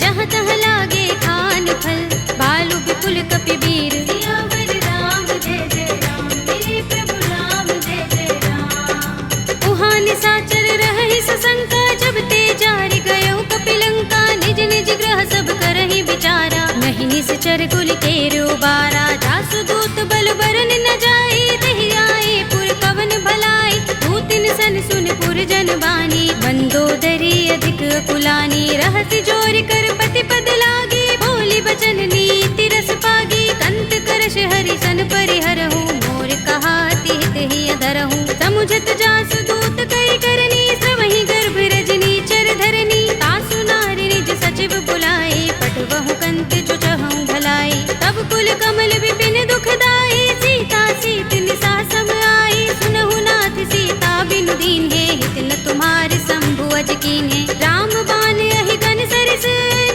जहाँ तहाँ लागे खान फल, भालु विपुल कपि वीर। सियावर राम जय जय राम, मेरे प्रभु राम जय जय राम। उहाँ निशाचर रहहि सशंका, जब ते जारि गयो कपिलंका। निज निज ग्रह सब करहि विचारा, नहीं निश्चर कुल केरु बारा। जासु दूत बल बरन न जाई, तेहि आए पुर कवन भलाई। दूतिन सन सुन पुरजन बानी, मंदोदरी अधिक कुलानी, रहस्य जोर कर पति पद लागी, बोली बचन नीति रस पागी, कंत करश हरि सन परिहरहु, मोर कहा हित ही अधरहु, समुझत जासु दूत कई करनी, सवहि गर्भ रजनी चर धरनी, तासु नारी निज सचिव बुलाए, पटवहु कंत जो चहु भलाई, तब कुल कमल विपिन दुखदाई, सीता सीत निसा सम आई, सुनहु नाथ सीता बिनु दीन्हे, हित न तुम्हार शंभु अज कीन्हे, राम बाण अहि गन सरिस,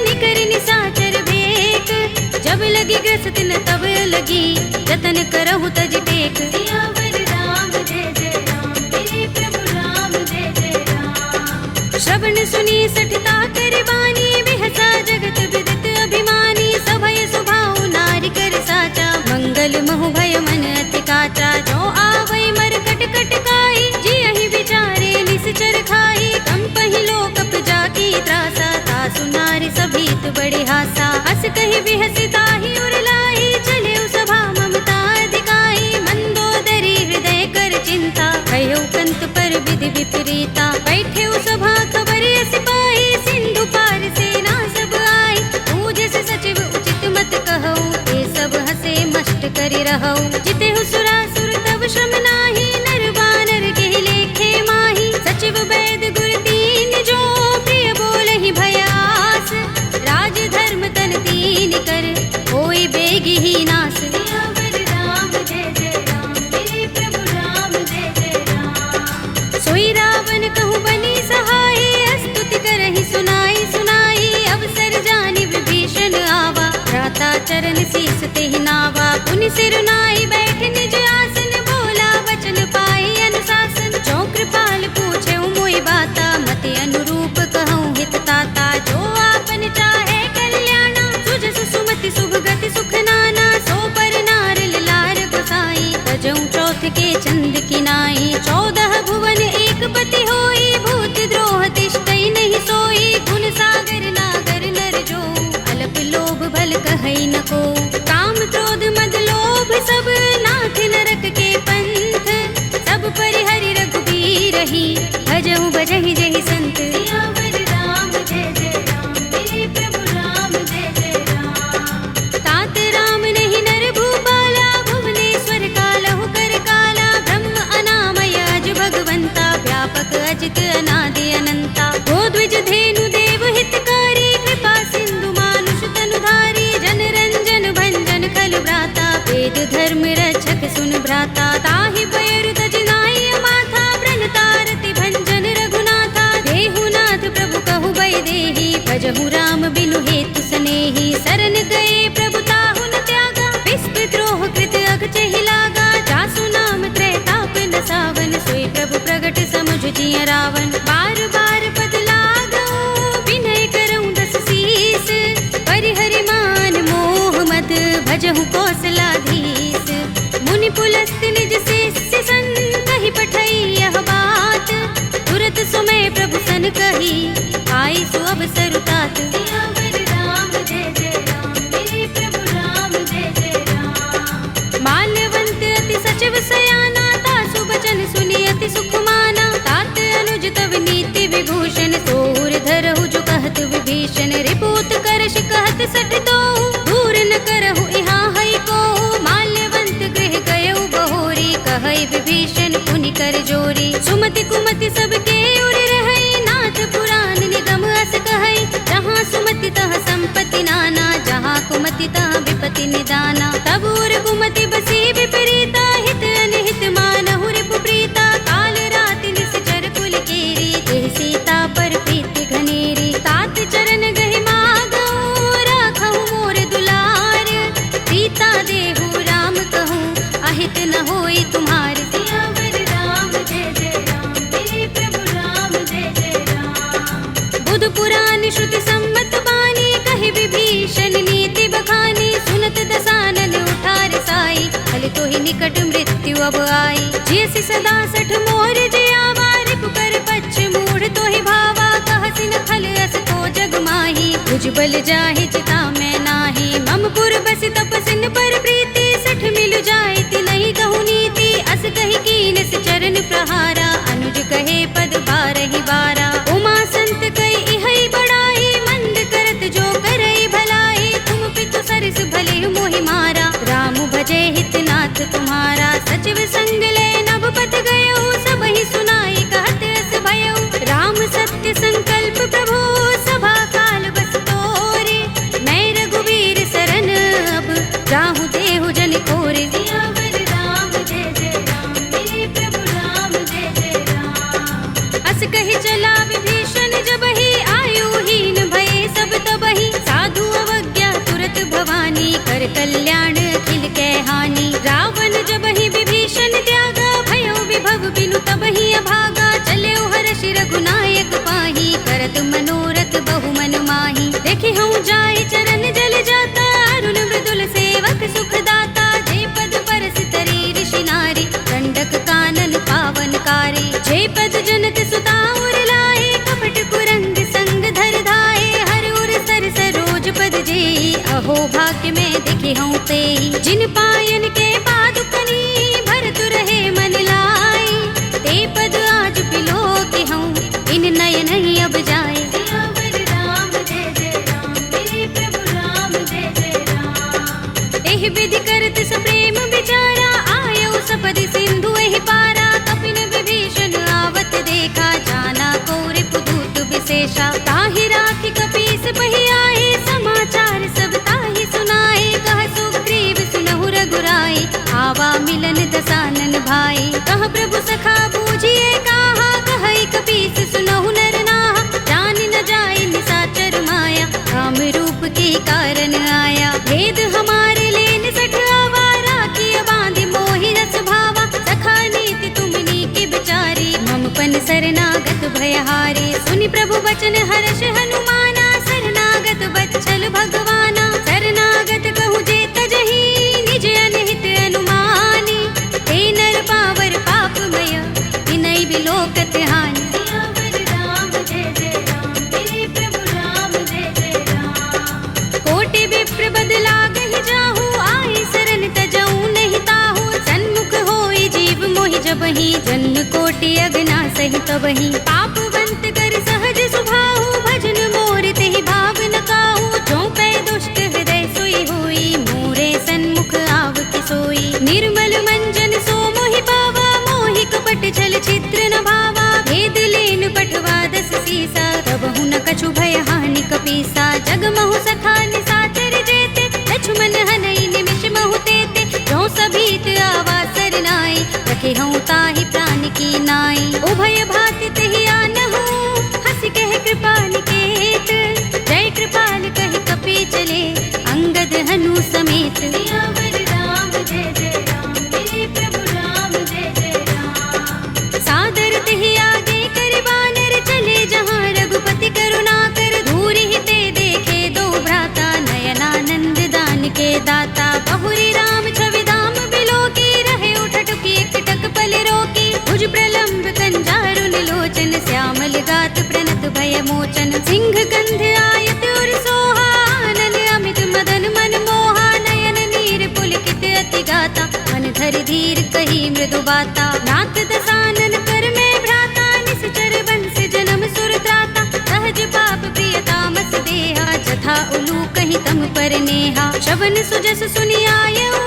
निकर निसाचर भेक, जब लगी ग्रस्त न तब लगी, जतन करहु तज टेक, सियावर राम जय जय राम, मेरे प्रभु राम जय जय राम। श्रवण सुनी सठता कर बानी, बिहसा जगत विदित अभिमानी, सभय सुभाउ नारी कर साचा, मंगल महु भय मन अति काचा, जो आवै मर कट कट काई, जियहि विचारे निश्चर खाई, कंपहि लोक जाकी त्रासा, तासु नारी सभीत बड़े हासा, हस कहि बिहसि ताहि उर लाई, चले सभा ममता अधिकाई, मंदोदरी हृदय कर चिंता, कह्यो कंत पर विधि विपरीता, बैठे सभा खबर यस पाई, सिंधु पार सेना सब आई, पूजस सचिव उचित मत कहऊ, ये सब हसे मष्ट करि रहऊ, जितेहु सुरासुर तब श्रम नाही, नर बानर के लेखे माही, सचिव वैद गुर दीन जो, प्रिय बोलहि भयास, राज धर्म तन दीन कर, होई बेगी ही नास, सियावर राम जय जय राम, मेरे प्रभु राम जय जय राम। सोई रावण कहूँ बनी सहाय, स्तुति करहि सुनाई सुनाई, अवसर जानि विभीषण आवा, भ्राता चरण शीस तेहि नावा, पुनि सिर नाई बैठ निज आसन, बोला वचन पाई अनुशासन, जो कृपाल पूछे मोहि बाता, मति अनुरूप कहूँ हित ताता, जो आपन चाहे कल्याणा, सुजस सुमति शुभ गति सुख नाना, सो पर नार लार गोसाई, तजऊ चौथ के चंद किनाई, 14 भुवन एक पति होई, भूत द्रोह तिष्ठई नहीं सोई, गुण सागर नागर नर जो, अल्प लोभ भल कहई न को, काम क्रोध मद लोभ सब, नाथ नरक के पंथ, सब परिहरि रघुबीर ही, भजहु भजहि जहि संत, सियावर राम जय जय राम, मेरे प्रभु राम जय जय राम। तात राम नहीं नर भूपाला, भुवनेश्वर कालहु कर काला, ब्रह्म अनामय अज भगवंता, व्यापक अजित अनादि अनंता, गोद्विज धेनु देव हितकारी, कृपा सिंधु मानुष तनुधारी, जन रंजन भंजन खल भ्राता, वेद धर्म रक्षक सुन भ्राता, ताहि पैरु तज नाई माथा, ब्रन तारति भंजन रघुनाथा, देहु नाथ प्रभु कहु बै देहि, भजहु राम बिनु हेतु सनेहि, शरण गए प्रभु ताहु न त्यागा, विस्पि द्रोह कृत अघचहि लागा, जासु नाम त्रैताप न सावन, सोई प्रभु प्रगट समुझ जिय रावण, बार बार पद लागऊ, विनय करऊँ दस शीस, परिहरि मान मोह मद, भजहु कौशलाधीश, मुनि पुलस्त निज शिष्य सन, कहि पठई यह बात, तुरत सुमय प्रभु सन कही, आई सु अवसर तात, सियावर राम जय जय राम, मेरे प्रभु राम जय जय राम। माल्यवंत अति सचिव सयाना, तासु बचन सुनि अति सुख माना, तात अनुज तव नीति विभूषण, सोर धरहु जो कहत विभीषण, रिपूत करश कहत सठ तो, दूर न करहु यहाँ हई को, माल्यवंत गृह गयउ बहोरी, कहई विभीषण पुनि कर जोरी, सुमति कुमति सबके उर रहई, नाथ पुराण निगम अस कहई, जहाँ सुमति तहाँ संपत्ति नाना, जहाँ कुमति तहाँ विपत्ति निदाना, तब उर कुमति बसी विपरीता, हित अनहित मानहु रिपु प्रीता, काल राति निश्चर कुल केरी, देह सीता पर प्रीति घनेरी, तात चरण गहि मागऊ, राखहु मोर दुलार, सीता देहु राम कहूँ, अहित न होई तुम्हार, सियावर राम जय जय राम, मेरे प्रभु राम जय जय राम। बुध पुराण श्रुति सम्मत बानी, कहि विभीषण नीति बखानी, सुनत दसानन उठार साई, फल तो ही निकट मृत्यु अब आई, जैसी सदा सठ मोर जयावा, रिपु कर पच्छ मूढ़ तो ही भावा, कहसिन खल अस को जग माही, तुझ बल जाहि चिता मैं नाही, मम पुर बस तपसिन पर प्रीति, सठ मिलु जाय ति नहीं कहु नीति, अस कहि कीन चरण प्रहारा, अनुज कहि कर कल्याण अखिल कै हानि। रावण जब ही विभीषण त्यागा, भयो विभव बिनु तब ही अभागा। चले हर्षि रघुनायक पाही, करत मनोरथ बहु मन माही। देखे हूँ जाय चरण जल जाता, अरुण मृदुल सेवक सुख दाता। जे पद परस तरी ऋषि नारी, दंडक कानन पावनकारी। जे पद जनक सुता उर लाए, कपट कुरंग संग धर धाए। हर उर सर सरोज पद जेई, अहो भाग्य में देखे हूँ तेई। जिन पायन के पादुकनी, भरत रहे मन लाई। ते पद आज पिलो के हूँ, इन नयन ही अब जाए। सियावर राम जय जय राम, मेरे प्रभु राम जय जय राम। एहि विधि करत सप्रेम विचारा, आयो सपदि सिंधु एहि पारा। कपिन विभीषण आवत देखा, जाना कौरि पुदूत विशेषा। ताहि राखि कपीस पहि आए, समाचार सब ताहि सुनाए। कह सुग्रीव सुनहु रघुराई, आवा मिलन दसानन भाई। कह प्रभु सखा बूझिए कहा, कहई कपीस सुनहु नर नाहा। जान न जाए निशाचर माया, काम रूप के कारण आया। भेद हमारे लेन सठ आवारा, किया बांधि मोहि रस भावा। सखा नीति तुमनी के बिचारी, मम पन शरणागत भयहारी। सुनि प्रभु बचन हर्ष हनुमाना, शरणागत बच्चल भगवाना। शरणागत कहूँ जे तजहि, निज अनहित अनुमानी। ते नर पावर पापमय, विनय बिलोकत हानि। सियावर राम जय जय राम, मेरे प्रभु राम जय जय राम। कोटि विप्र बद लागहि जाहु, आए शरण तजऊ नहीं ताहु। सन्मुख होई जीव मोहि जबहि, जन्म कोटि अगना सहि तबहि। पापवंत कर सहज सुभाहु, भजन मोर तेहि भाव न काहू। जो पै दुष्ट हृदय सोई होई, मोरे सन्मुख आव कि सोई। निर्मल मंजन सो मोहि पावा, मोहि कपट छल छिद्र न भावा। भेद लेन पठवा दस सीसा, तबहु न कछु भय हानि कपीसा। जग महु सखा निशाचर जेते, लक्ष्मण हनई निमिष महु तेते। जो सभीत आवा सरनाई, रखे हूँ ताहि प्राण की नाई। उभय भाति तेहि आनहु, हंस कह कृपाल केत। जय कृपाल कहि कपि चले, अंगद हनु समेत। सियावर राम जय जय राम, मेरे प्रभु राम जय जय राम। सादर तेहि आगे कर बानर, चले जहाँ रघुपति करुणा कर। दूर ही ते देखे दो भ्राता, नयनानंद दान के दाता। बहुरी राम छवि धाम बिलोकी, रहे उठटुकी एकटक पल रोकी। भुज प्रलंब कंजारुन लोचन, श्यामल गात प्रणत भय मोचन। सिंह कंध आयत उर सोहा, आनन अमित मदन मन मोहा। नयन नीर पुलकित अति गाता, मन धरि धीर कही मृदु बाता। नाथ दसानन कर में भ्राता, निश्चर बंस जन्म सुर त्राता। सहज पाप प्रिय तामस देहा, जथा उलू कहीं तम पर नेहा। श्रवण सुजस सुनि आयऊ,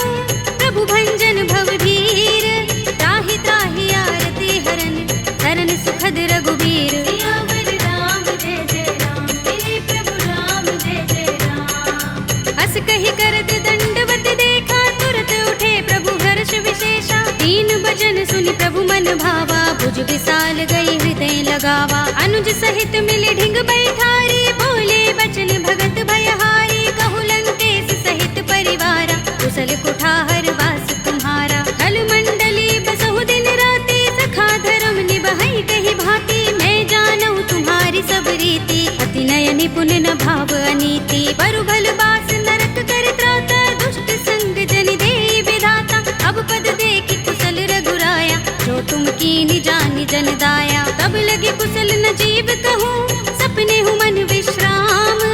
प्रभु भंजन भव भीर। त्राहि त्राहि आरती हरन, शरण सुखद रघुबीर। सियावर राम जय जय राम, मेरे प्रभु राम जय जय राम। हस कहि करत दंडवत देखा, तुरत उठे प्रभु हर्ष विशेषा। दीन बचन सुनि प्रभु मन भावा, भुज विशाल गई हृदय लगावा। अनुज सहित मिले ढिंग बैठारी, बोले बचन भगत भयहारी। कहु लंकेश सहित परिवारा, कुशल कुठार वास तुम्हारा। कल मंडली बसहु दिन राति, सखा धर्म निबहै कहि भांति। मैं जानऊ तुम्हारी सब रीति, अति नय निपुण न भाव अनीति। बरु भल बास नरक कर त्राता, दुष्ट संग जन देई विधाता। अब पद देखि कुशल रघुराया, जो तुम कीनि जानि जन दाया। तब लगे कुशल न जीव कहूँ, सपने हूँ मन विश्राम।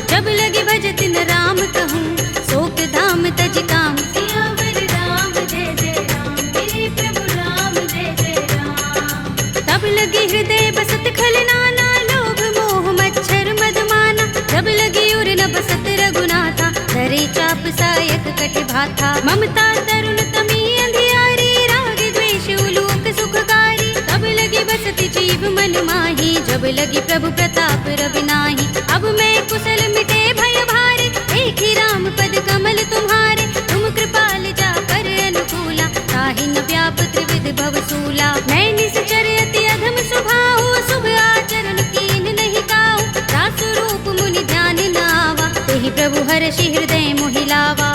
जब लगे भजत न राम कहूँ, शोक धाम तज काम। सियावर राम जय जय राम, मेरे प्रभु राम जय जय राम। तब लगे हृदय बसत खल नाना, लोभ मोह मच्छर मद माना। जब लगे उर न बसत रघुनाथा, धरे चाप सायक कटि भाथा। ममता तरुण तमी अंधियारी, राग द्वेष उलूक सुखकारी। तब लगे बसत जीव मन माही, जब लगे प्रभु प्रताप रवि नाही। अब मैं कुशल मिटे भय भारे, एक ही राम पद कमल तुम्हारे। तुम कृपाल जा कर अनुकूला, ताहि न व्याप त्रिविध भव सूला। मैं निश्चर अति अधम स्वभाव, शुभ आचरण कीन नहीं काहू। दास रूप मुनि ध्यान न आवा, तेहि प्रभु हर्षि हृदय मोहि लावा।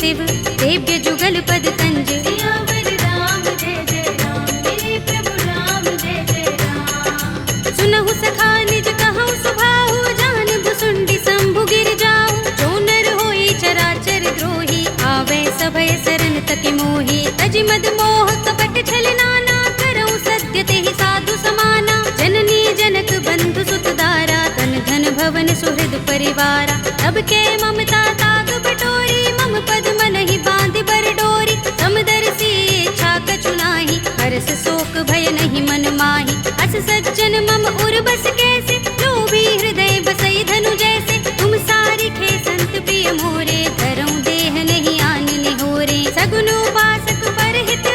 शिव देव्य जुगल पद कंज। सियावर राम जय जय राम, मेरे प्रभु राम जय जय राम। सुनहु सखा निज कहु सुभाहु, जान भुसुंडी शंभु गिर जाऊ। जो नर होई चराचर द्रोही, आवे सभय शरण तक मोही। तज मद मोह कपट छल नाना, करऊं सत्य तेहि साधु समाना। जननी जनक बंधु सुत दारा, तन धन भवन सुहृद परिवारा। तब के ममता ताग बटोरी, मम पद मन ही बांध बर डोरी। समदर्शी इच्छा कछु नाही, हरस शोक भय नहीं मन माही। अस सज्जन मम उर बस कैसे, जो भी हृदय बसई धनु जैसे। तुम सारिखे संत प्रिय मोरे, धरऊं देह नहीं आन निहोरे। सगुन उपासक परहित,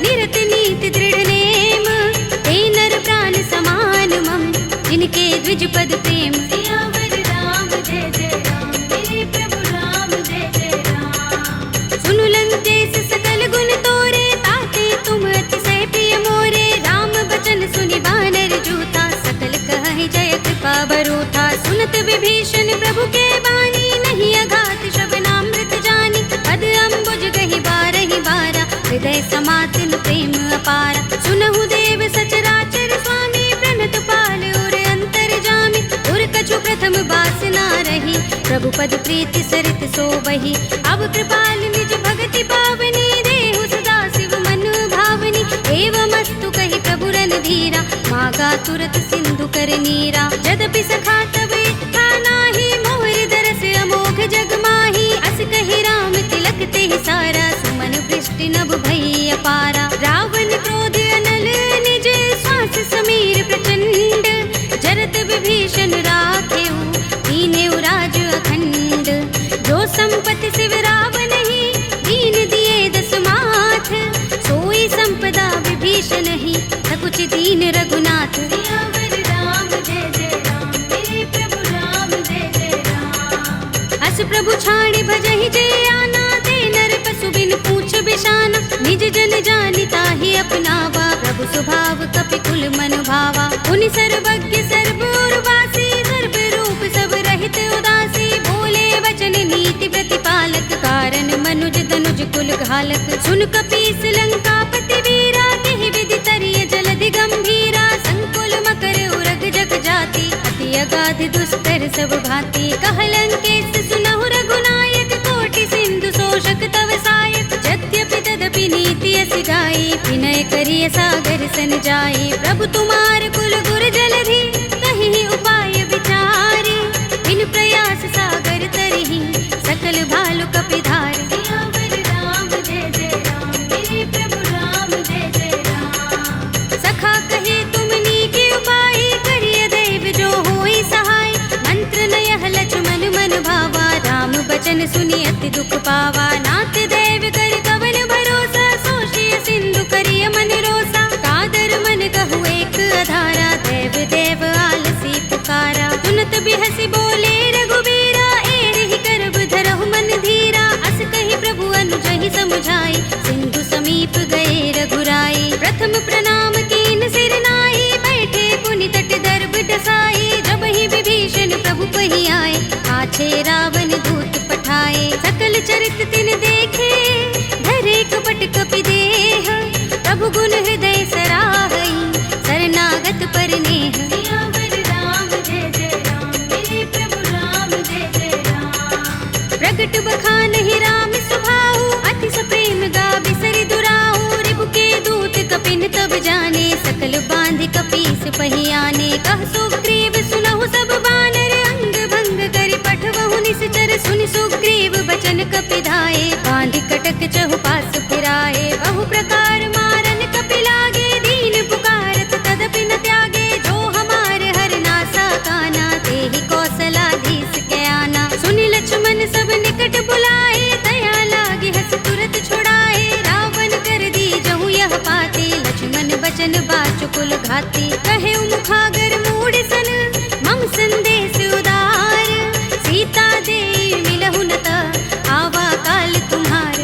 निरत नीति दृढ़ नेम। ते नर प्राण समान मम, जिनके द्विज पद प्रेम। सियावर राम जय जय राम, मेरे प्रभु राम जय जय राम। सुनु लंकेश सकल गुण तोरे, ताते तुम अतिशय प्रिय मोरे। राम बचन सुनि बानर जूथा, सकल कहहि जय कृपा बरूथा। सुनत विभीषण प्रभु के बानी, नहीं अघात श्रवणामृत जानी। पद अम्बुज गहि बारहि बारा, हृदय समातिन प्रेम अपारा। सुनहु देव सचराचर स्वामी, प्रणत पाल उर अंतर जामी। उर कछु प्रथम बासना रही, प्रभु पद प्रीति सरित सोबहि। अब कृपाल निज भगति पावनी, देहु सदा शिव मन भावनी। एवमस्तु कहि प्रभु रणधीरा, मागा तुरत सिंधु कर नीरा। यद्यपि सखा तब इच्छा नाही, मोर दरस अमोघ जग माही। अस कहि राम तिलक तेहि सारा, सुमन वृष्टि नभ भई अपारा। रावण क्रोध अनल निज, श्वास समीर प्रचंड। जरत विभीषण राखेउ, दीनेउ राज अखंड। जो संपत्ति शिव रावण ही, दीन दिए दस माथ। सोई संपदा विभीषण ही, सकुच दीन रघुनाथ। सियावर राम जय जय राम, मेरे प्रभु राम जय जय राम। अस प्रभु छाड़ी भजहि जय आना, ते नर पशु बिन पूछ बिशाना। निज जन जानि ताहि अपनावा, प्रभु स्वभाव कपि कुल मन भावा। पुनि सर्वज्ञ सर्व उर्वासी, सर्व रूप सब रहित उदासी। बोले वचन नीति प्रतिपालक, कारण मनुज तनुज कुल घालक। सुन कपीस लंकापति वीरा, केहि विधि तरिय जलधि गंभीरा। संकुल मकर उरग जग जाति, अति अगाध दुस्तर सब भांति। कह लंकेश सुनहु रघुनायक, कोटि सिंधु शोषक तव सायक। यद्यपि तदपि नीति अस गाई, विनय करिय सागर सन जाई। प्रभु तुम्हार कुल गुर जलधि, कहि उपाय विचारी। बिन प्रयास सागर तरहि, सकल भालु कपिधार। सियावर राम जय जय राम, मेरे प्रभु राम जय जय राम। सखा कहे तुम नीके उपाय, करिय दैव जो होई सहाय। मंत्र नयह लक्ष्मण मन भावा, राम बचन सुनि अति दुख पावा। नाथ दैव कर कवन भरोसा, सोषिय सिंधु करिय मन रोसा। कादर मन कहु एक अधारा, देव देव आलसी पुकारा। सुनत बिहसि बोले रघुबीरा, एहि करब धरहु मन धीरा। अस कहि प्रभु अनुजहि समुझाई, सिंधु समीप गए रघुराई। प्रथम प्रणाम कीन सिर नाई, बैठे पुनि तट दर्भ डसाई। जब ही विभीषण प्रभु पहि आए, पाछे रावण दूत पठाए। सकल चरित तिन देखे, धरे कपट कपि देह। प्रभु गुण हृदय सराहई, शरणागत पर नेह। सियावर राम जय जय राम, मेरे प्रभु राम जय जय राम। प्रगट बखानहि राम सुभाऊ, अति सप्रेम गाबि सरि दुराऊ। रिपु के दूत कपिन तब जाने, सकल बांधि कपीस पहि आने। कह सुग्रीव सुनहु सब बानर, अंग भंग करि पठवहु निश्चर। सुनि सुग्रीव बचन कपिधाए, बांधि कटक चहुपास फिराए। बहु प्रकार मारन कपि लागे, दीन पुकारत तदपि न त्यागे। जो हमार हर नासा काना, तेहि कौशलाधीश के आना। सुनि लक्ष्मण सब निकट बुलाए, दया लागे हस तुरत छुड़ाए। रावण कर दी जहु यह पाते, लक्ष्मण बचन बाचुकुल घाती। कहे मुखागर मूढ़ सन, मम संदेश उदार। सीता दे मिलहु न त, आवा काल तुम्हार।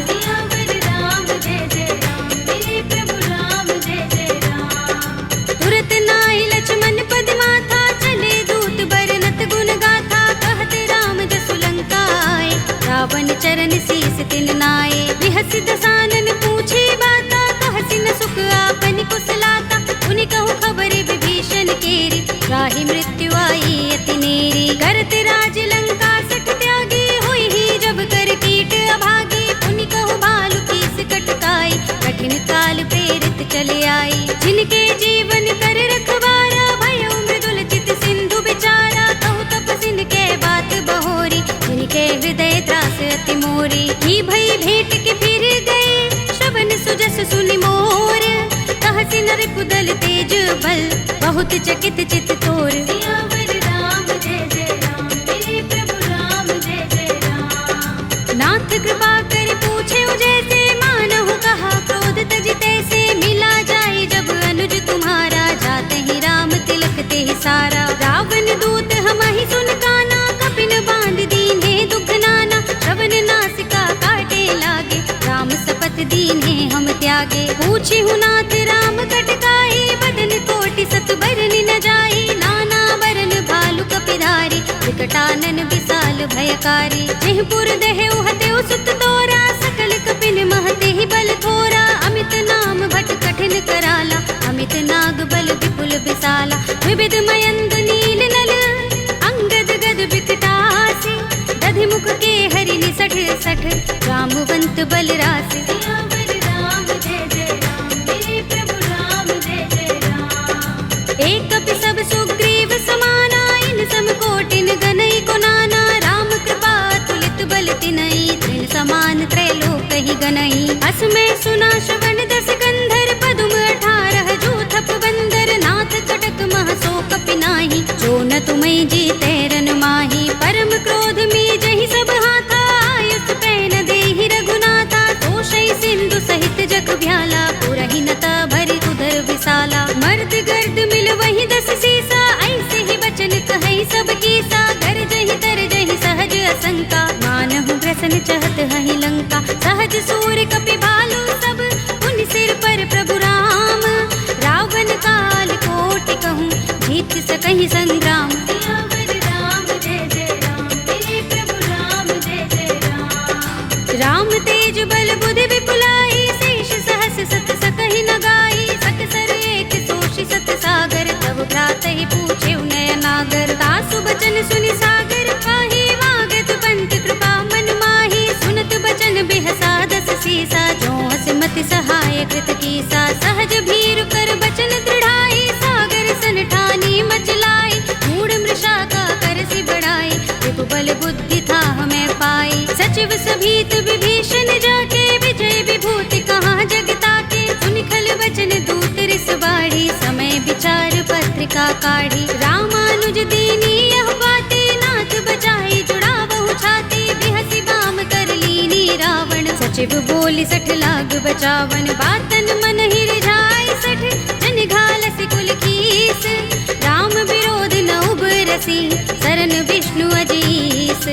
रिपुदल तेज बल, बहुत चकित चित तोर। सियावर राम जय जय राम, मेरे प्रभु राम जय जय राम। नाथ कृपा कर पूछे जैसे, मानहु कहा क्रोध तज तैसे। मिला जाए जब अनुज तुम्हारा, जाते ही राम तिलक ते सारा। रावण दूत हम ही सुन काना, कपिन बांध दीन्हे दुख नाना। श्रवण नासिका काटे लागे, राम सपत दीन्हे हम त्यागे। पूछी हूँ नाथ राम कटकाई, बदन कोटि सत बरन न जाई। नाना बरन भालु कपिधारी, विकटानन विशाल भयकारी। जेहपुर दहे उहते सुत तोरा, सकल कपिन महते ही बल थोरा। अमित नाम भट कठिन कराला, अमित नाग बल विपुल विशाला। विविध मयंद नील नल, अंगद गद विकटासी। दधि मुख के हरि निसठ सठ, रामवंत बल रासि। सियावर राम जय जय राम, मेरे प्रभु राम जय जय राम। एक कपि सब सुग्रीव समाना, इन सम कोटिन गनई को नाना। राम कृपा तुलित बल तिनई, तृण समान त्रैलोक ही गनई। अस में सुना श्रवण दस गंधर, पदुम 18 जूथप बंदर। नाथ कटक मह सो कपि नाही, जो न तुम्हें जीते रन माही। परम क्रोध में जहि सब हाथा, आयुष पैन देहि रघुनाथा। तोषै सिंधु सहित जग भ्याला, पुरहि नता भरि उदर विशाला। मर्द गर्द मिल वही 10 सीसा, ऐसे ही बचन कहै सब कीसा। गरजहि तरजहि सहज असंका, मानहु ग्रसन चहत हहि लंका। सहज सूर कपि भालु सब, उन सिर पर प्रभु राम। रावण काल कोटि कहूँ, जीत सकहि संग्राम। सियावर राम जय जय राम, मेरे प्रभु राम जय जय राम। राम तेज बल बुद्धि विपुलाई, शेष सहस सत सकहि न गाई। सकसर एक सोषि सत सागर, तब भ्रातहि पूछे नयनागर। तासु बचन सुनि सागर पाहि, मागत पंत कृपा मन माहि। सुनत बचन बिहसा 10 सीसा, जो हस मति सहाय कृत कीसा। सहज भीरु कर बचन दृढ़ाई, सागर सन ठानी मचलाई। मूढ़ मृषा का करसि बढ़ाई, रिपु बल बुद्धि था हमें पाई। सचिव सभीत विभीषण जाके, विजय विभूति कहाँ जगता के। सुनि खल बचन दूत रिस बाढ़ी, समय विचार पत्रिका काढ़ी। रामानुज दीनी यह बातें, नाथ बचाई जुड़ावहु छाती। बिहसि बाम कर लीनी रावण, सचिव बोली 60 लाग बचावन। बातन मन ही रिझाई 60, जन घालसि कुल कीस। राम विरोध न उबरसी, सरन विष्णु अजीस।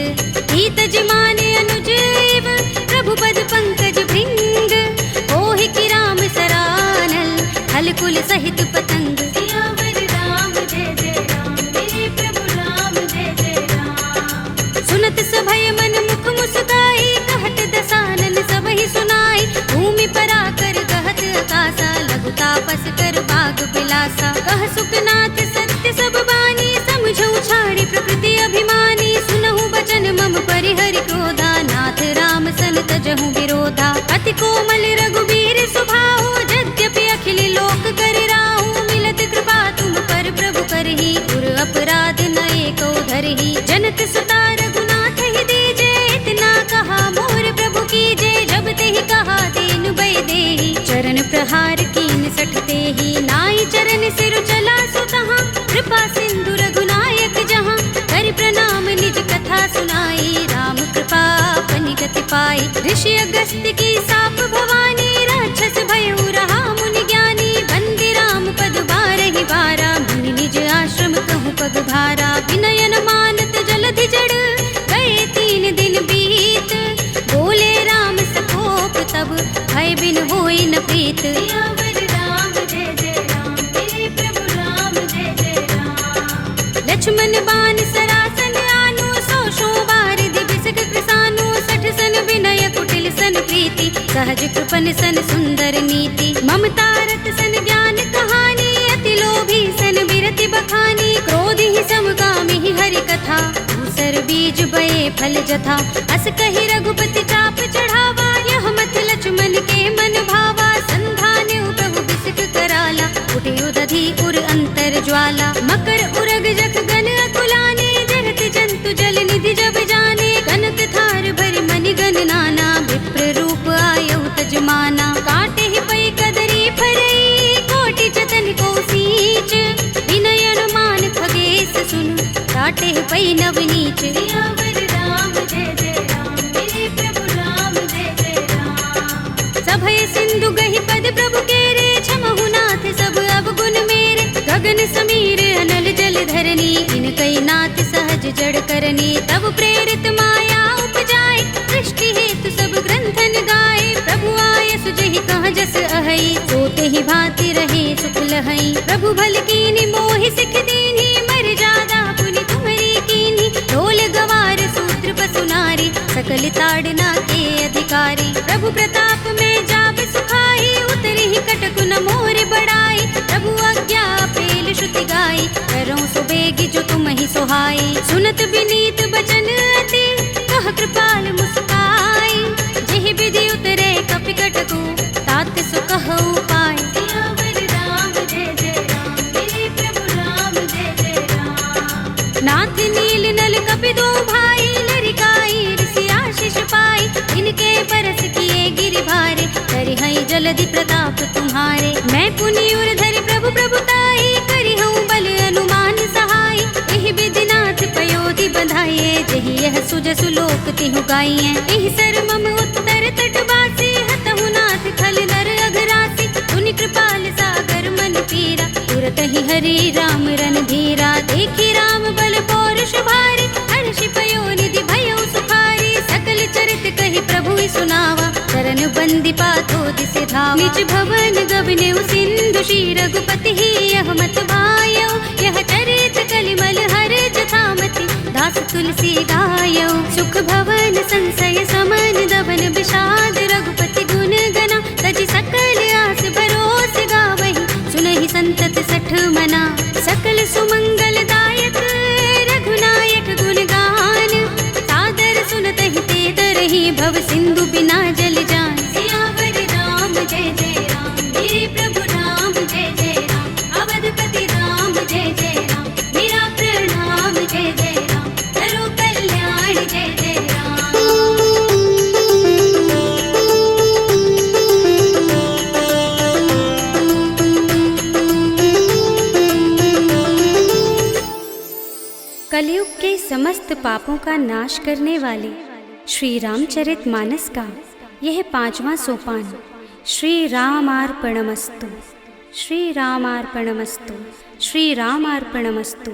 हित जमाने अनुजीव, प्रभु पद पंकज भृंग। ओहि की राम सरानल, हल कुल सहित पतंग। सियावर राम जय जय राम, मेरे प्रभु राम जय जय राम। सुनत सभय मन मुख मुस्काई, कहत दसानन सबहि सुनाई। भूमि पराकर गहत आकाशा, लघु तापस कर बाग बिलासा। कह सुखनाथ सत्य सब बानी, समझौ छाड़ी प्रकृति अभिमानी। सुनहु बचन मम परिहरि क्रोधा, नाथ राम सन तजहु विरोधा। अति कोमल रघुबीर सुभाहु, यद्यपि अखिल लोक कर राहु। मिलत कृपा तुम पर प्रभु करही, पुर अपराध न एको धरही। जनत सुता रघुनाथ ही दीजे, इतना कहा मोर प्रभु कीजे। जब तेहि कहा दीन भय देहि, चरण प्रहार कीन 60 तेहि। नाई चरण सिर चला सुतहाँ, कृपा सिंधु रघुनायक जहाँ। कर प्रणाम निज कथा सुनाई, राम कृपा अपनि गति पाई। ऋषि अगस्त्य की साप भवानी, राक्षस भयउ रहा मुनि ज्ञानी। बंदी राम पद बारहि बारा, मुनि निज आश्रम कहूँ पग भारा। विनयन मानत जलधि जड़, गए 3 दिन बीत। बोले राम सकोप तब, भय बिन होई न प्रीत। सियावर राम जय जय राम, मेरे प्रभु राम जय जय राम। लक्ष्मण बान सरासन आनु, 100 बारिधि बिसक कृसानु। 60 सन विनय कुटिल सन प्रीति, सहज कृपन सन सुंदर नीति। ममता रत सन ज्ञान कहानी, अति लोभी सन बिरति बखानी। क्रोध ही समगामी ही हरि कथा, दूसर बीज बये फल जथा। अस कहि रघुपति चाप चढ़ावा, यह मत लक्ष्मण के मन भावा। संधान्यु प्रभु बिसक कराला, उठे उदधि उर अंतर ज्वाला। मकर उरग जख गन अकुलाने, जरत जंतु जल निधि जब जाने। कनक थार भरि मनि गण नाना, विप्र रूप आयु तजमाना। काटे ही पै कदरी फरई, कोटि काटे पई नवनीच। सियावर राम जय जय राम, मेरे प्रभु राम जय जय राम। सभय सिंधु गहि पद प्रभु केरे, छमहु नाथ सब अवगुण मेरे। गगन समीर अनल जल धरनी, इनकई नाथ सहज जड़ करनी। तब प्रेरित माया उपजाए, सृष्टि हेतु सब ग्रंथन गाए। प्रभु आय सुजहि कहाँ जस अहै, सोते ही भांति रहे सुख लहै। प्रभु भल कीनी मोहि सिख दीनी, मर जादा पुनि तुम्हरी कीनी। ढोल गवार सूत्र पसु नारी, सकल ताड़ना के अधिकारी। प्रभु प्रताप में जाब सुखाई, उतरी ही कटकु न मोर बड़ाई। प्रभु आज्ञा पेल श्रुति गाई, करो सो बेगी जो तुम ही सोहाई। सुनत विनीत बचन अति, कह कृपाल मुस्काई। जेहि विधि उतरे कपि कटकु, तात सो कहु पाय। सियावर राम जय जय राम, मेरे प्रभु राम जय जय राम। नाथ नील नल कपि दो भाई, लरिकाई ऋषि आशीष पाई। इनके बरस किए गिरि भारे, करिहै जलधि प्रताप तुम्हारे। मैं पुनि उर धरि प्रभु प्रभुताई, करिहऊँ बल अनुमान सहाय। एहि विधि नाथ पयोधि बधाइए, जेहि यह सुजसु लोक तिहु गाइए। एहि सर मम उत्तर तट बासी, हतहु नाथ खल नर अघरासी। सुनि कृपाल सागर मन पीरा, तुरत ही हरि राम रन धीरा। देखी राम बल पौरुष भारी, हर्षि पयो निधि भयो सुखारी। सकल चरित कहि प्रभु सुनावा, चरण बंदी पाथो दिसि धावा। निज भवन गबनेउ सिंधु श्री रघुपति ही, यह मत भायो। यह चरित कलिमल हर जथामति, दास तुलसी गायो। सुख भवन संशय समन, दबन विषाद रघुपति गुण गना। तजि सकल आस भरोस गावहि, सुनहि संतत सठ मना। सकल सुमंगल दायक रघुनायक गुण गान, सादर सुनतहि ते तरहि भव सिंधु बिना जल जान। सियावर राम जय जय राम, मेरे प्रभु राम जय जय राम। अवधपति राम जय जय राम, मेरा प्रणाम जय जय राम। करो कल्याण जय जय राम। कलयुग के समस्त पापों का नाश करने वाले श्री रामचरितमानस का यह 5वां सोपान श्री रामार्पणमस्तु, श्री रामार्पणमस्तु, श्री रामार्पणमस्तु।